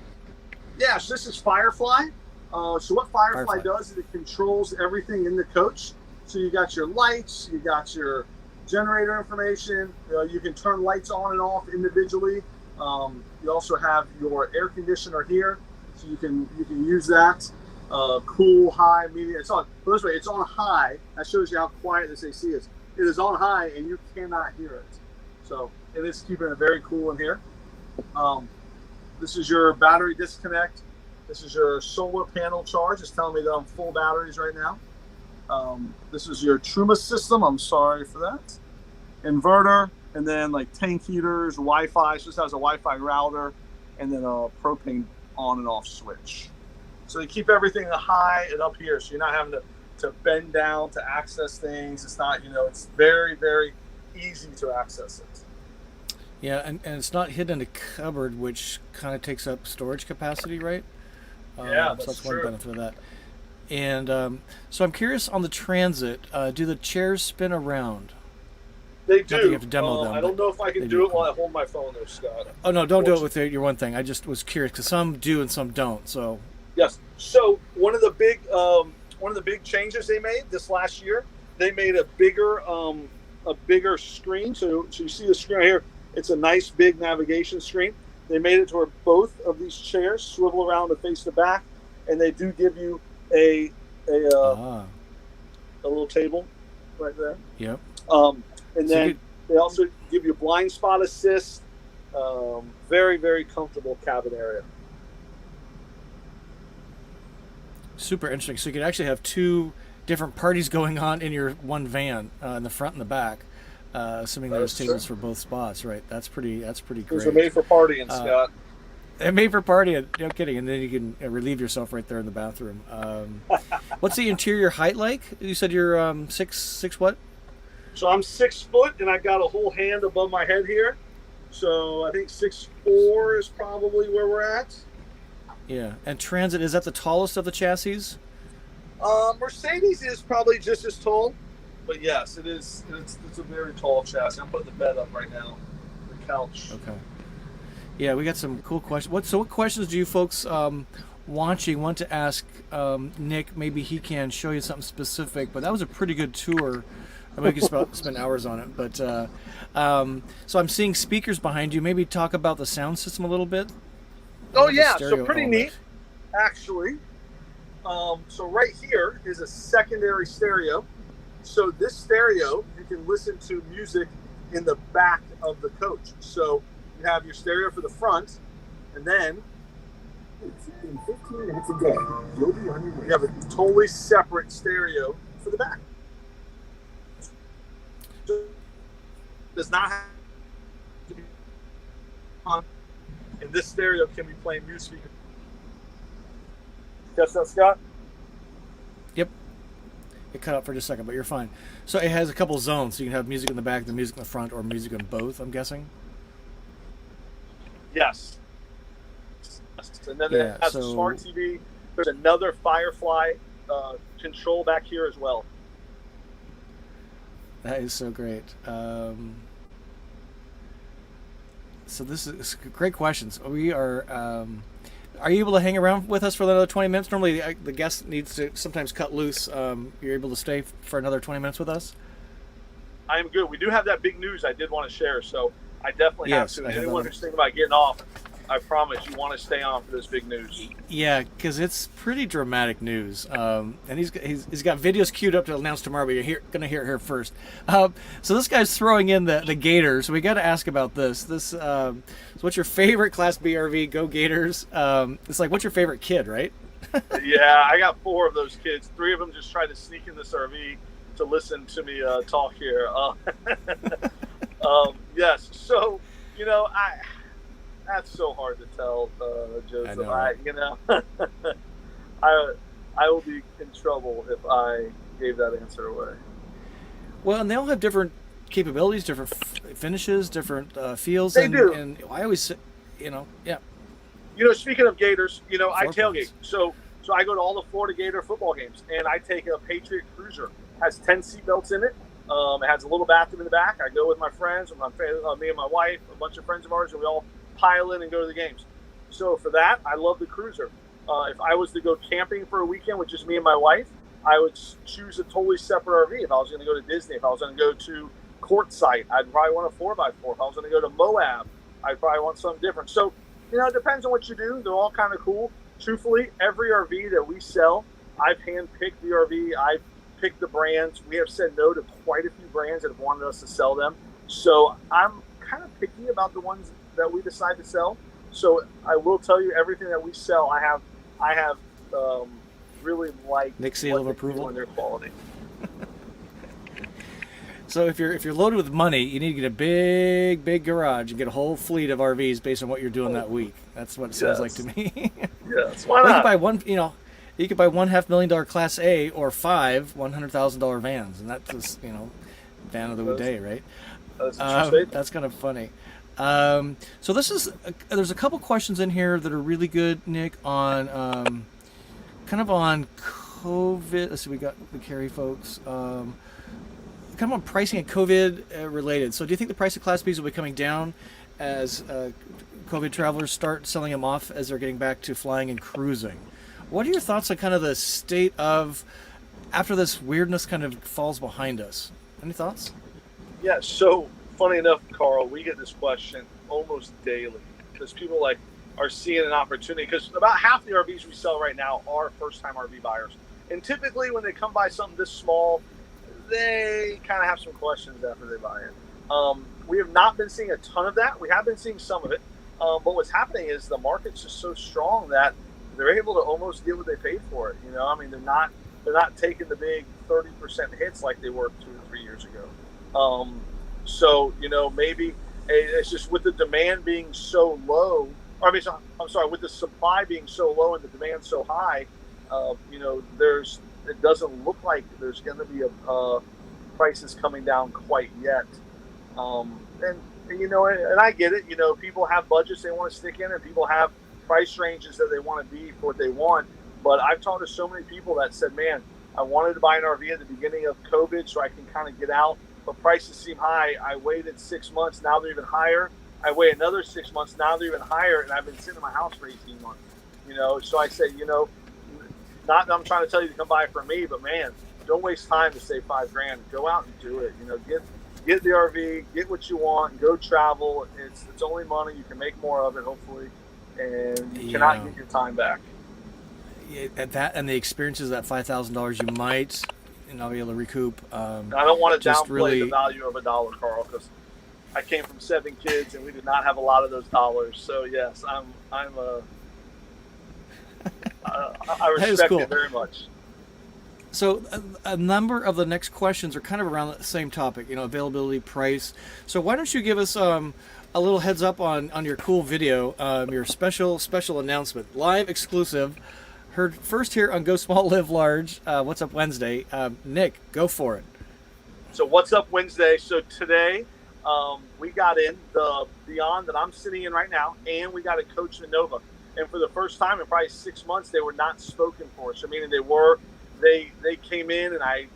Yeah, so this is Firefly. So what Firefly does is it controls everything in the coach. So you got your lights, you got your generator information. You can turn lights on and off individually. You also have your air conditioner here, so you can use that. Cool, high, medium. It's on. Put it this way, it's on high. That shows you how quiet this AC is. It is on high, and you cannot hear it. So it is keeping it very cool in here. This is your battery disconnect. This is your solar panel charge. It's telling me that I'm full batteries right now. This is your Truma system. I'm sorry for that. Inverter, and then like tank heaters, Wi-Fi. So this has a Wi-Fi router, and then a propane on and off switch. So they keep everything high and up here, so you're not having to bend down to access things. It's not, it's very, very easy to access it. Yeah, and it's not hidden in a cupboard, which kind of takes up storage capacity, right? Yeah, so that's true. one benefit of that. And so I'm curious on the Transit, do the chairs spin around? They do. Not that you have to demo them. I don't know if I can do it while I hold my phone there, Scott. Oh, no, don't do it with your one thing. I just was curious because some do and some don't. So yes. So one of the big changes they made this last year they made a bigger screen. So you see the screen right here. It's a nice big navigation screen. They made it to where both of these chairs swivel around to face the back, and they do give you a little table right there. Yep. And then they also give you blind spot assist. Very, very comfortable cabin area. Super interesting. So you could actually have two different parties going on in your one van, in the front and the back, assuming there's tables for both spots, right? That's pretty great. Those are made for partying, Scott. They're made for partying, no kidding. And then you can relieve yourself right there in the bathroom. What's the interior height like? You said you're six what? So I'm 6 foot, and I got a whole hand above my head here. So I think 6'4" is probably where we're at. Yeah, and Transit, is that the tallest of the chassis? Mercedes is probably just as tall, but yes, it is. It's a very tall chassis. I'm putting the bed up right now, the couch. Okay. Yeah, we got some cool questions. What questions do you folks watching want to ask Nick? Maybe he can show you something specific. But that was a pretty good tour. I mean, we could spend hours on it. But so I'm seeing speakers behind you. Maybe talk about the sound system a little bit. Oh yeah, so pretty neat, actually. So right here is a secondary stereo. So this stereo, you can listen to music in the back of the coach. So you have your stereo for the front, and then in 15 minutes a day, you'll be on your way. You have a totally separate stereo for the back. Does not have to be on, and this stereo can be playing music. Catch that, Scott? Yep. It cut out for just a second, but you're fine. So it has a couple zones, so you can have music in the back, the music in the front, or music in both, I'm guessing? Yes. And then it has a smart TV. There's another Firefly control back here as well. That is so great. So this is great questions. We are you able to hang around with us for another 20 minutes? Normally the guest needs to sometimes cut loose. You're able to stay for another 20 minutes with us? I am good. We do have that big news I did want to share, so I definitely have to. Anyone who's thinking about getting off, I promise you want to stay on for this big news. Yeah, because it's pretty dramatic news. And he's got videos queued up to announce tomorrow, but you're going to hear it here first. So this guy's throwing in the Gators. So we got to ask about this. So what's your favorite Class B RV? Go Gators. It's like, what's your favorite kid, right? Yeah, I got 4 of those kids. 3 of them just tried to sneak in this RV to listen to me talk here. Yes, so, that's so hard to tell, Joseph. I will be in trouble if I gave that answer away. Well, and they all have different capabilities, different finishes, different feels. They do. And I always, yeah. Speaking of Gators, I tailgate. Points. So I go to all the Florida Gator football games, and I take a Patriot Cruiser. It has 10 seatbelts in it. It has a little bathroom in the back. I go with my friends, me and my wife, a bunch of friends of ours, and we all pile in and go to the games. So for that, I love the Cruiser. If I was to go camping for a weekend with just me and my wife, I would choose a totally separate RV. If I was going to go to Disney, if I was going to go to Quartzsite, I'd probably want a 4x4. If I was going to go to Moab, I'd probably want something different. So, it depends on what you do. They're all kind of cool. Truthfully, every RV that we sell, I've hand-picked the RV. I've picked the brands. We have said no to quite a few brands that have wanted us to sell them. So I'm kind of picky about the ones that we decide to sell. So I will tell you, everything that we sell, I have really liked Nick seal of approval on their quality. So if you're loaded with money, you need to get a big garage and get a whole fleet of RVs based on what you're doing that week. That's what it sounds like to me. Yes, why not? You could buy one, you could buy $500,000 Class A or 5 $100,000 vans, and that's just, van of the day, right? That's kind of funny. So there's a couple questions in here that are really good, Nick, on kind of on COVID. Let's see, we got the Carry folks. Kind of on pricing and COVID related. So do you think the price of Class Bs will be coming down as COVID travelers start selling them off as they're getting back to flying and cruising? What are your thoughts on kind of the state of after this weirdness kind of falls behind us? Any thoughts? Yeah, so funny enough, Carl, we get this question almost daily because people are seeing an opportunity, because about half the RVs we sell right now are first-time RV buyers. And typically when they come buy something this small, they kind of have some questions after they buy it. We have not been seeing a ton of that. We have been seeing some of it. But what's happening is the market's just so strong that they're able to almost get what they paid for it. I mean, they're not taking the big 30% hits like they were 2 or 3 years ago. So, maybe it's just with the demand being so low, I'm sorry, with the supply being so low and the demand so high, it doesn't look like there's going to be a prices coming down quite yet. And I get it. People have budgets they want to stick in, and people have price ranges that they want to be for what they want. But I've talked to so many people that said, man, I wanted to buy an RV at the beginning of COVID so I can kind of get out, but prices seem high. I waited 6 months. Now they're even higher. I wait another 6 months. Now they're even higher. And I've been sitting in my house for 18 months, So I said, not that I'm trying to tell you to come buy from me, but man, don't waste time to save $5,000. Go out and do it. Get the RV, get what you want, and go travel. It's only money. You can make more of it, hopefully, and you cannot get your time back. At that and the experiences, that $5,000 you might not be able to recoup. I don't want to downplay really the value of $1, Carl, because I came from 7 kids and we did not have a lot of those dollars. So yes, I respect it very much. So a number of the next questions are kind of around the same topic, availability, price. So why don't you give us a little heads up on your cool video, your special announcement, live exclusive, heard first here on Go Small Live Large. What's Up Wednesday? Nick, go for it. So What's Up Wednesday? So today we got in the Beyond that I'm sitting in right now, and we got a Coachmen Nova. And for the first time in probably 6 months, they were not spoken for. So meaning they came in, and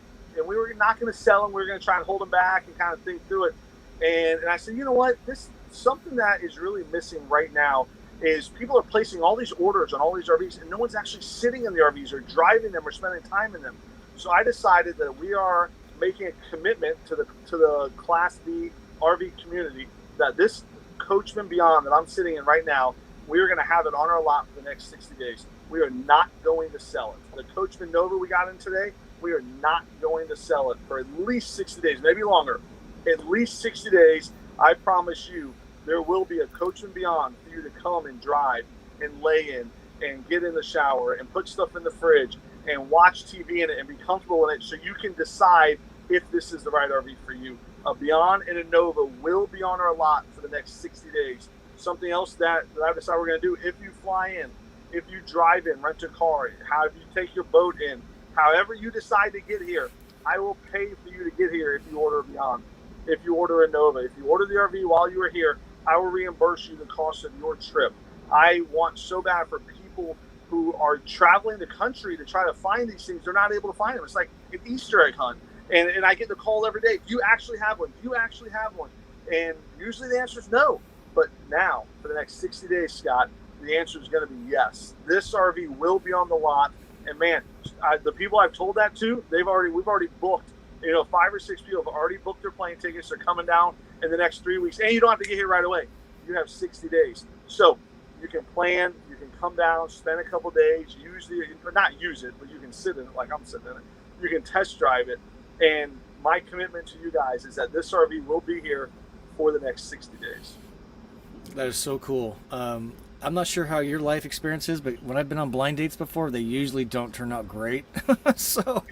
we were not going to sell them. We were going to try and hold them back and kind of think through it. And I said, you know what? This something that is really missing right now is people are placing all these orders on all these RVs, and no one's actually sitting in the RVs or driving them or spending time in them. So I decided that we are making a commitment to the Class B RV community that this Coachmen Beyond that I'm sitting in right now, we are going to have it on our lot for the next 60 days. We are not going to sell it. The Coachmen Nova we got in today, we are not going to sell it for at least 60 days, maybe longer. At least 60 days, I promise you, there will be a Coachmen Beyond for you to come and drive and lay in and get in the shower and put stuff in the fridge and watch TV in it and be comfortable in it so you can decide if this is the right RV for you. A Beyond and a Nova will be on our lot for the next 60 days. Something else that I've decided we're going to do, if you fly in, if you drive in, rent a car, if you take your boat in, however you decide to get here, I will pay for you to get here if you order a Beyond, if you order a Nova. If you order the RV while you are here, I will reimburse you the cost of your trip. I want so bad for people who are traveling the country to try to find these things. They're not able to find them. It's like an Easter egg hunt. And I get the call every day, do you actually have one? Do you actually have one? And usually the answer is no. But now, for the next 60 days, Scott, the answer is going to be yes. This RV will be on the lot. And man, the people I've told that to, we've already booked. 5 or 6 people have already booked their plane tickets. They're coming down in the next 3 weeks. And you don't have to get here right away. You have 60 days. So you can plan, you can come down, spend a couple days, not use it, but you can sit in it like I'm sitting in it. You can test drive it. And my commitment to you guys is that this RV will be here for the next 60 days. That is so cool. I'm not sure how your life experience is, but when I've been on blind dates before, they usually don't turn out great. So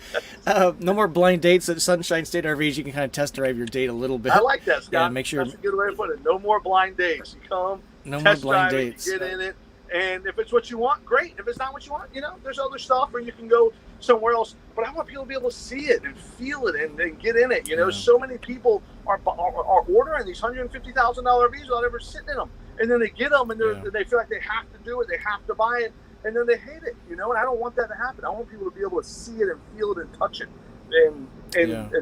no more blind dates at Sunshine State RVs. You can kind of test drive your date a little bit. I like that, Scott. Yeah, make sure. That's a good way to put it. No more blind dates. You come, no test more blind drive dates. it, get in it. And if it's what you want, great. If it's not what you want, there's other stuff, or you can go somewhere else. But I want people to be able to see it and feel it and get in it. Yeah. So many people are ordering these $150,000 RVs without ever sitting in them. And then they get them and they feel like they have to do it. They have to buy it. And then they hate it, and I don't want that to happen. I want people to be able to see it and feel it and touch it and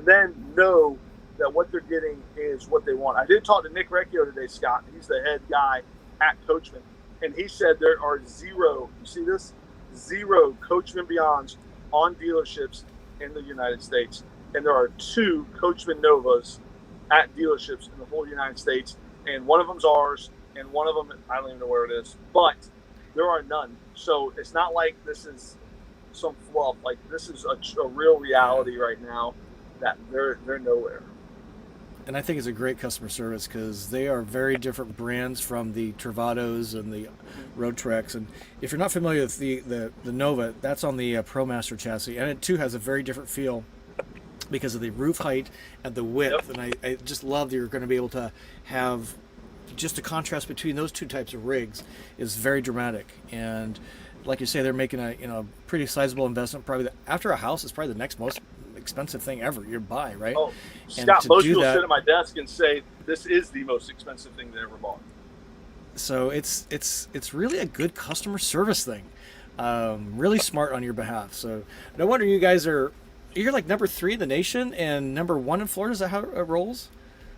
then know that what they're getting is what they want. I did talk to Nick Recchio today, Scott. He's the head guy at Coachmen. And he said there are zero Coachmen Beyonds on dealerships in the United States, and there are 2 Coachmen Novas at dealerships in the whole United States, and one of them's ours, and one of them, I don't even know where it is, but there are none. So it's not like this is some fluff. Like, this is a real reality right now that they're nowhere. And I think it's a great customer service because they are very different brands from the Travatos and the Roadtreks. And if you're not familiar with the Nova, that's on the ProMaster chassis, and it too has a very different feel because of the roof height and the width. Yep. And I just love that you're going to be able to have just a contrast between those 2 types of rigs is very dramatic. And like you say, they're making a pretty sizable investment. Probably after a house is probably the next most expensive thing ever you buy, right? Oh, and Scott, most people sit at my desk and say this is the most expensive thing they ever bought. So it's really a good customer service thing. Really smart on your behalf. So no wonder you're like number 3 in the nation and number 1 in Florida. Is that how it rolls?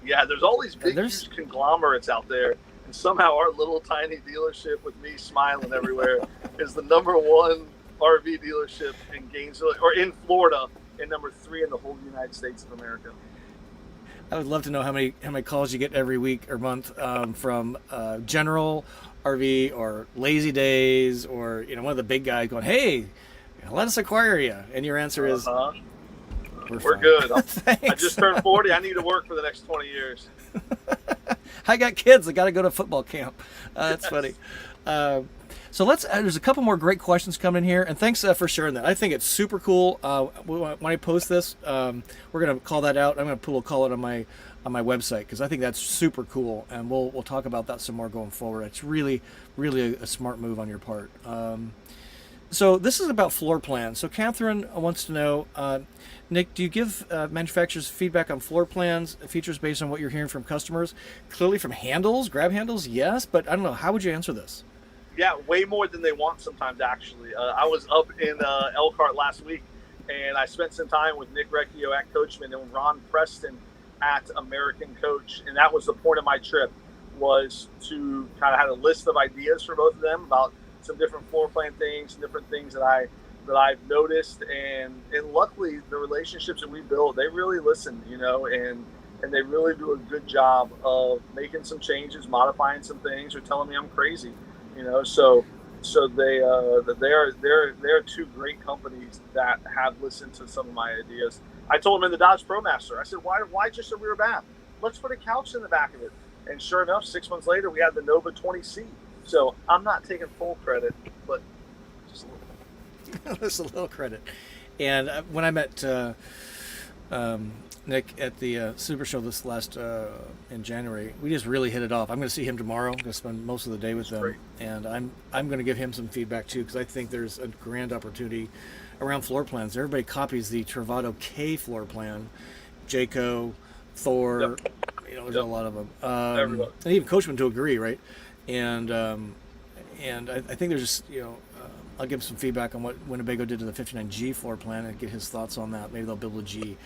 Yeah, there's all these big huge conglomerates out there, and somehow our little tiny dealership with me smiling everywhere is the number 1 RV dealership in Gainesville or in Florida, and number 3 in the whole United States of America. I would love to know how many calls you get every week or month from General RV or Lazy Days or one of the big guys going, "Hey, let us acquire you," and your answer is, "We're good. I just turned 40. I need to work for the next 20 years." I got kids. I got to go to football camp. That's funny. So there's a couple more great questions coming in here, and thanks for sharing that. I think it's super cool. When I post this, we're going to call that out. I'm going to call it on my website because I think that's super cool, and we'll talk about that some more going forward. It's really, really a smart move on your part. So this is about floor plans. So Catherine wants to know, Nick, do you give manufacturers feedback on floor plans, features based on what you're hearing from customers? Clearly from grab handles, yes, but I don't know. How would you answer this? Yeah, way more than they want sometimes, actually. I was up in Elkhart last week, and I spent some time with Nick Recchio at Coachmen and Ron Preston at American Coach, and that was the point of my trip, was to kind of have a list of ideas for both of them about some different floor plan things, different things that I've noticed, and luckily the relationships that we build, they really listen, and they really do a good job of making some changes, modifying some things, or telling me I'm crazy. So they are 2 great companies that have listened to some of my ideas. I told them in the Dodge ProMaster, I said, why just a rear bath? Let's put a couch in the back of it. And sure enough, 6 months later, we had the Nova 20C. So I'm not taking full credit, but just a little. Just a little credit. And when I met Nick at the Super Show this last in January, we just really hit it off. I'm going to see him tomorrow. I'm going to spend most of the day with him, and I'm going to give him some feedback too, because I think there's a grand opportunity around floor plans. Everybody copies the Travato K floor plan, Jayco, Thor. There's a lot of them, and even Coachmen to agree, right? And I think there's just I'll give him some feedback on what Winnebago did to the 59G floor plan and get his thoughts on that. Maybe they'll build a G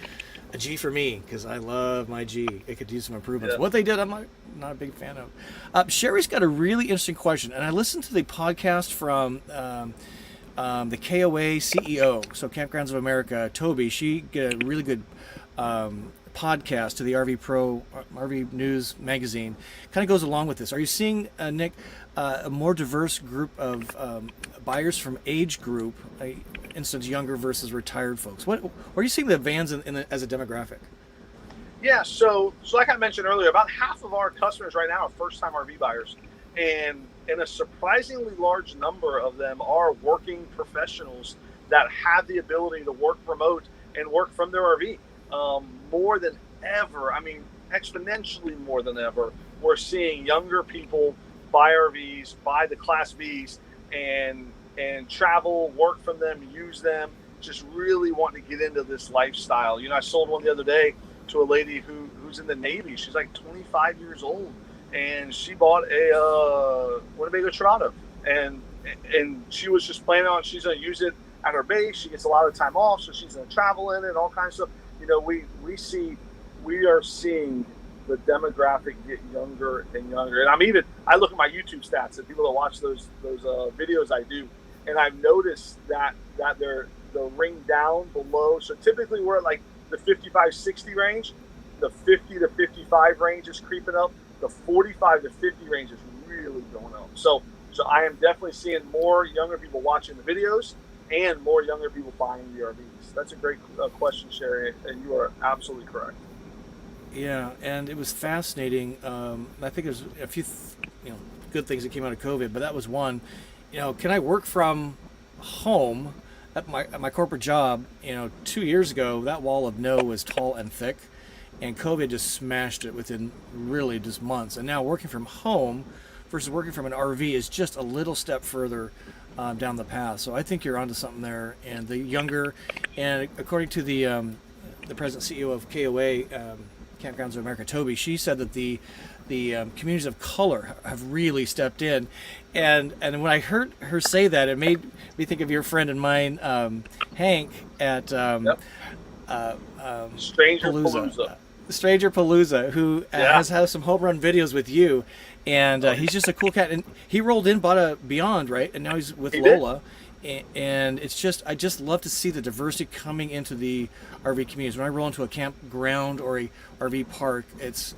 for me, because I love my G. It could use some improvements. What they did, I'm not a big fan of. Sherry's got a really interesting question, and I listened to the podcast from the KOA CEO, so Campgrounds of America, Toby. She did a really good podcast to the RV News magazine. Kind of goes along with this. Are you seeing, Nick, a more diverse group of buyers from age group, instance younger versus retired folks? Where are you seeing the vans as a demographic? Yeah, so like I mentioned earlier, about half of our customers right now are first-time RV buyers, and a surprisingly large number of them are working professionals that have the ability to work remote and work from their RV. More than ever, exponentially more than ever, we're seeing younger people buy RVs, buy the Class Bs, and travel, work from them, use them, just really wanting to get into this lifestyle. I sold one the other day to a lady who's in the Navy. She's like 25 years old, and she bought a Winnebago Travato, and she was just planning on she's going to use it at her base. She gets a lot of time off, so she's going to travel in it, all kinds of stuff. We are seeing the demographic get younger and younger. And I look at my YouTube stats and people that watch those videos I do, and I've noticed that the ring down below. So typically we're at like the 55, 60 range. The 50 to 55 range is creeping up. The 45 to 50 range is really going up. So I am definitely seeing more younger people watching the videos and more younger people buying the RVs. That's a great question, Sherry, and you are absolutely correct. Yeah, and it was fascinating. I think there's a few, good things that came out of COVID, but that was one. Can I work from home at my corporate job? 2 years ago, that wall of no was tall and thick, and COVID just smashed it within really just months. And now working from home versus working from an RV is just a little step further down the path. So I think you're onto something there. And the younger, and according to the president CEO of KOA, Campgrounds of America, Toby, she said that the communities of color have really stepped in, and when I heard her say that, it made me think of your friend and mine, Hank at Stranger Palooza. Stranger Palooza, who has some home run videos with you, and he's just a cool cat. And he rolled in, bought a Beyond, right, and now he's with Lola. And it's just, I just love to see the diversity coming into the RV communities. When I roll into a campground or a RV park, it's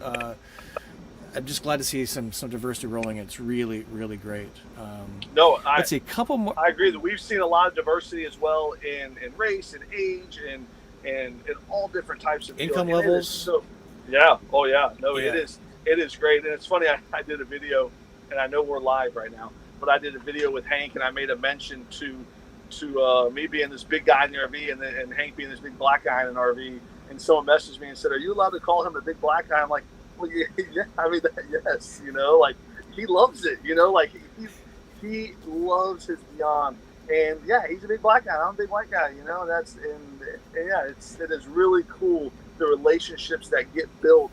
I'm just glad to see some diversity rolling. It's really, really great. Let's see, a couple more. I agree that we've seen a lot of diversity as well in race and age and in all different types of income levels. It is great. And it's funny, I did a video, and I know we're live right now, but I did a video with Hank, and I made a mention to me being this big guy in the RV and Hank being this big black guy in an RV. And someone messaged me and said, "Are you allowed to call him the big black guy?" I'm like, "Well, yeah. I mean, yes. Like he loves it. Like he loves his Beyond, and yeah, he's a big black guy. I'm a big white guy. It is really cool the relationships that get built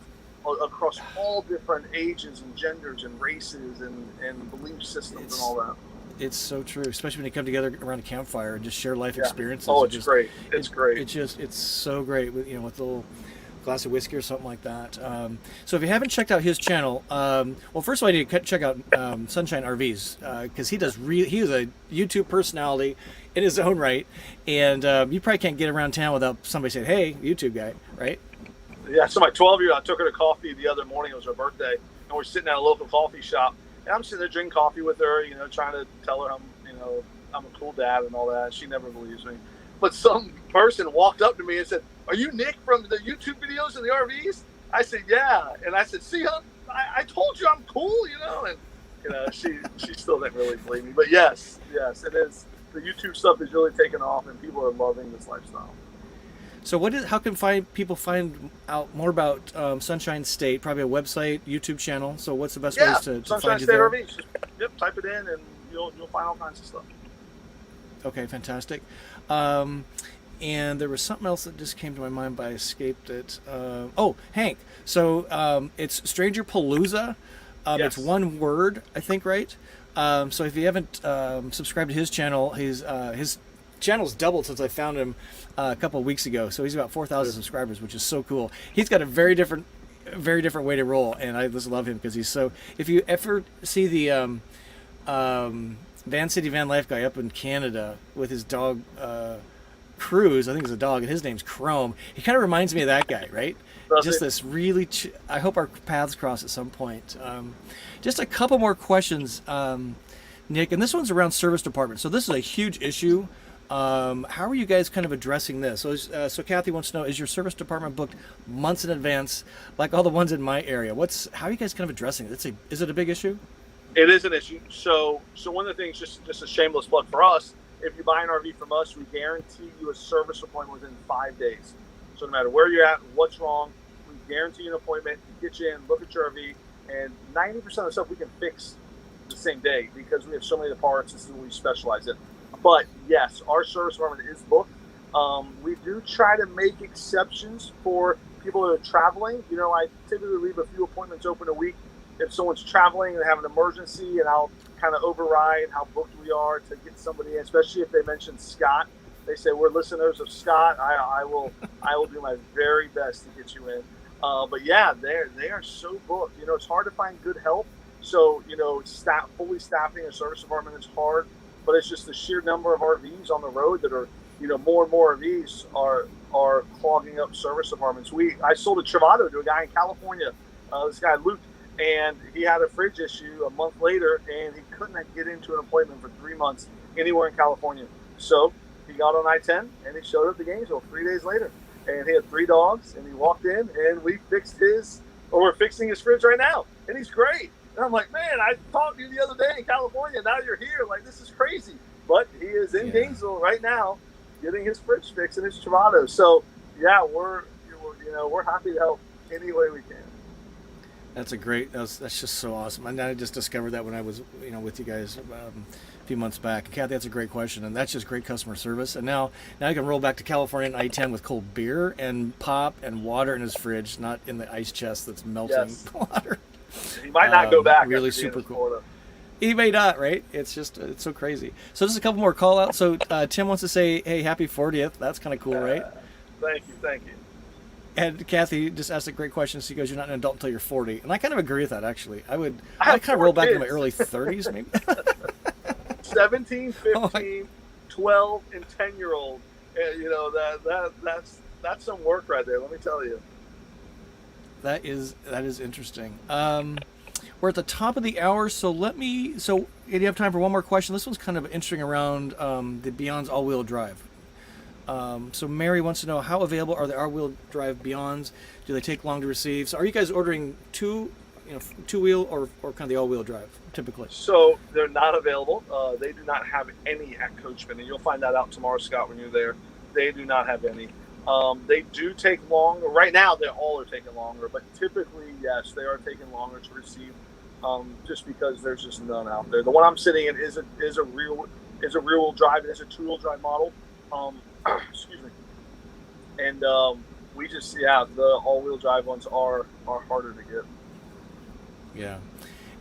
across all different ages and genders and races and belief systems and all that. It's so true, especially when you come together around a campfire and just share life experiences. Oh, it's great. It's great. It's so great with with a little glass of whiskey or something like that. So if you haven't checked out his channel, well, first of all, you need to check out Sunshine RVs because he is a YouTube personality in his own right, and you probably can't get around town without somebody saying, "Hey, YouTube guy," right? Yeah, so my 12-year-old, I took her to coffee the other morning. It was her birthday, and we're sitting at a local coffee shop. And I'm sitting there drinking coffee with her, trying to tell her I'm a cool dad and all that. She never believes me. But some person walked up to me and said, "Are you Nick from the YouTube videos and the RVs?" I said, "Yeah." And I said, "See, I told you I'm cool, And she still didn't really believe me. But yes, it is. The YouTube stuff is really taking off, and people are loving this lifestyle. So how can people find out more about Sunshine State? Probably a website, YouTube channel. So what's the best ways to find you there? Sunshine State RVs. Type it in and you'll find all kinds of stuff. Okay, fantastic. And there was something else that just came to my mind, but I escaped it. Hank. So it's Stranger Palooza. It's one word, I think, right? So if you haven't subscribed to his channel, his channel's doubled since I found him a couple of weeks ago. So he's about 4,000 subscribers, which is so cool. He's got a very different way to roll, and I just love him because he's so. If you ever see the Van City Van Life guy up in Canada with his dog Cruz, I think it's a dog, and his name's Chrome. He kind of reminds me of that guy, right? This really. I hope our paths cross at some point. Just a couple more questions, Nick, and this one's around service department. So this is a huge issue. How are you guys kind of addressing this? So Kathy wants to know, is your service department booked months in advance, like all the ones in my area? How are you guys kind of addressing it? Is it a big issue? It is an issue. So one of the things, just a shameless plug for us, if you buy an RV from us, we guarantee you a service appointment within 5 days. So no matter where you're at, what's wrong, we guarantee you an appointment, get you in, look at your RV, and 90% of the stuff we can fix the same day because we have so many of the parts. This is what we specialize in. But yes, our service department is booked. We do try to make exceptions for people that are traveling. I typically leave a few appointments open a week if someone's traveling and have an emergency, and I'll kind of override how booked we are to get somebody in, especially if they mention Scott. They say, "We're listeners of Scott." I will do my very best to get you in. But yeah, they are so booked. It's hard to find good help. So, fully staffing a service department is hard. But it's just the sheer number of RVs on the road that are more and more of these are clogging up service departments. I sold a Travato to a guy in California, this guy Luke, and he had a fridge issue a month later, and he couldn't get into an appointment for 3 months anywhere in California. So he got on I-10 and he showed up to Gainesville 3 days later, and he had 3 dogs, and he walked in, and we're fixing his fridge right now, and he's great. And I'm like, man, I talked to you the other day in California. Now you're here. Like, this is crazy. But he is in Gainesville right now, getting his fridge fixed and his Travato. So yeah, we're happy to help any way we can. That's that's just so awesome. And I just discovered that when I was with you guys a few months back. And Kathy, that's a great question, and that's just great customer service. And now I can roll back to California and I-10 with cold beer and pop and water in his fridge, not in the ice chest that's melting water. He might not go back. Really super cool. He may not, right? It's so crazy. So just a couple more call outs. So Tim wants to say, hey, happy 40th. That's kind of cool, right? Thank you. And Kathy just asked a great question. She goes, you're not an adult until you're 40. And I kind of agree with that, actually. I kind of roll back to my early 30s, maybe. 17, 15, 12, and 10-year-old. That's some work right there, let me tell you. That is interesting. We're at the top of the hour, so do you have time for one more question? This one's kind of interesting around the Beyond's all-wheel drive. So Mary wants to know, how available are the all-wheel drive Beyonds? Do they take long to receive? So are you guys ordering two-wheel or kind of the all-wheel drive typically? So they're not available. They do not have any at Coachmen, and you'll find that out tomorrow, Scott, when you're there. They do not have any. They do take longer. Right now, they all are taking longer, but typically, yes, they are taking longer to receive, just because there's just none out there. The one I'm sitting in is a rear-wheel drive. It is a two-wheel drive model. Excuse me. And the all-wheel drive ones are harder to get. Yeah.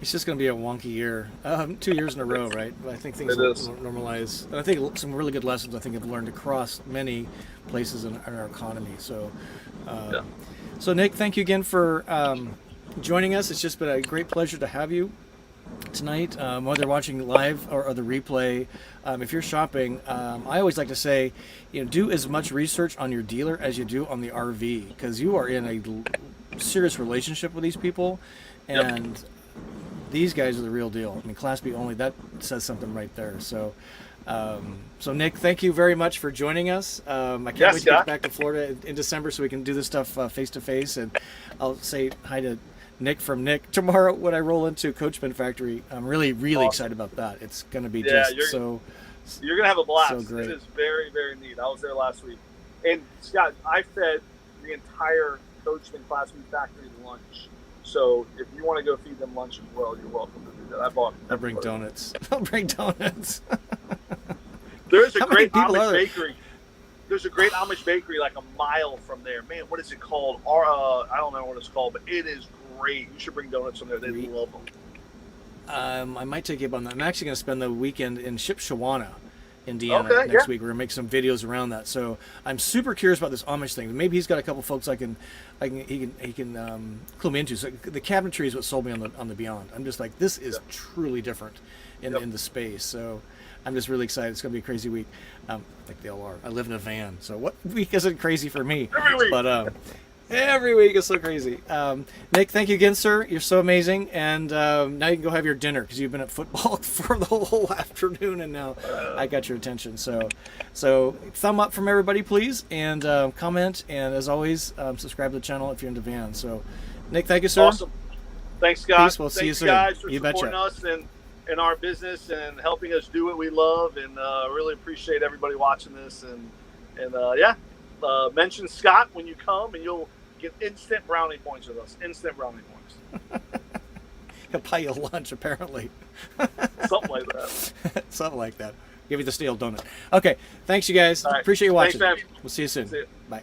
It's just going to be a wonky year. 2 years in a row, right? But I think things will normalize. And I think some really good lessons I've learned across many places in our economy. So, So Nick, thank you again for joining us. It's just been a great pleasure to have you tonight, whether watching live or the replay. If you're shopping, I always like to say, do as much research on your dealer as you do on the RV, because you are in a serious relationship with these people, and these guys are the real deal. I mean, Class B only, that says something right there. So, so Nick, thank you very much for joining us. I can't wait to get back to Florida in December so we can do this stuff face to face, and I'll say hi to Nick from Nick tomorrow when I roll into Coachmen Factory. I'm really awesome. Excited about that. It's going to be you're going to have a blast. So great. It is very, very neat. I was there last week. And Scott, I fed the entire Coachmen Class B factory lunch. So if you want to go feed them lunch as well, you're welcome to do that. I'll bring donuts. I'll bring donuts. There's a great Amish bakery. There's a great Amish bakery like a mile from there. Man, what is it called? I don't know what it's called, but it is great. You should bring donuts from there. They love them. I might take you up on that. I'm actually going to spend the weekend in Shipshewana, Indiana next week. We're going to make some videos around that. So I'm super curious about this Amish thing. Maybe he's got a couple folks he can clue me into. So the cabinetry is what sold me on the Beyond. I'm just like, this is truly different in the space. So I'm just really excited. It's going to be a crazy week. Like they all are. I live in a van, so what week isn't crazy for me? Every week. But every week is so crazy. Nick, thank you again, sir. You're so amazing. And now you can go have your dinner because you've been at football for the whole afternoon, and now I got your attention. So thumb up from everybody, please, and comment. And as always, subscribe to the channel if you're into vans. So, Nick, thank you, sir. Awesome. Thanks, Scott. Peace. We'll see you soon. Guys, for you supporting us and our business and helping us do what we love. And really appreciate everybody watching this. And mention Scott when you come, and you'll get instant brownie points with us. Instant brownie points. He'll buy you lunch, apparently. Something like that. Something like that. Give you the stale donut. Okay. Thanks, you guys. Right. Appreciate you watching. Thanks, man. We'll see you soon. See you. Bye.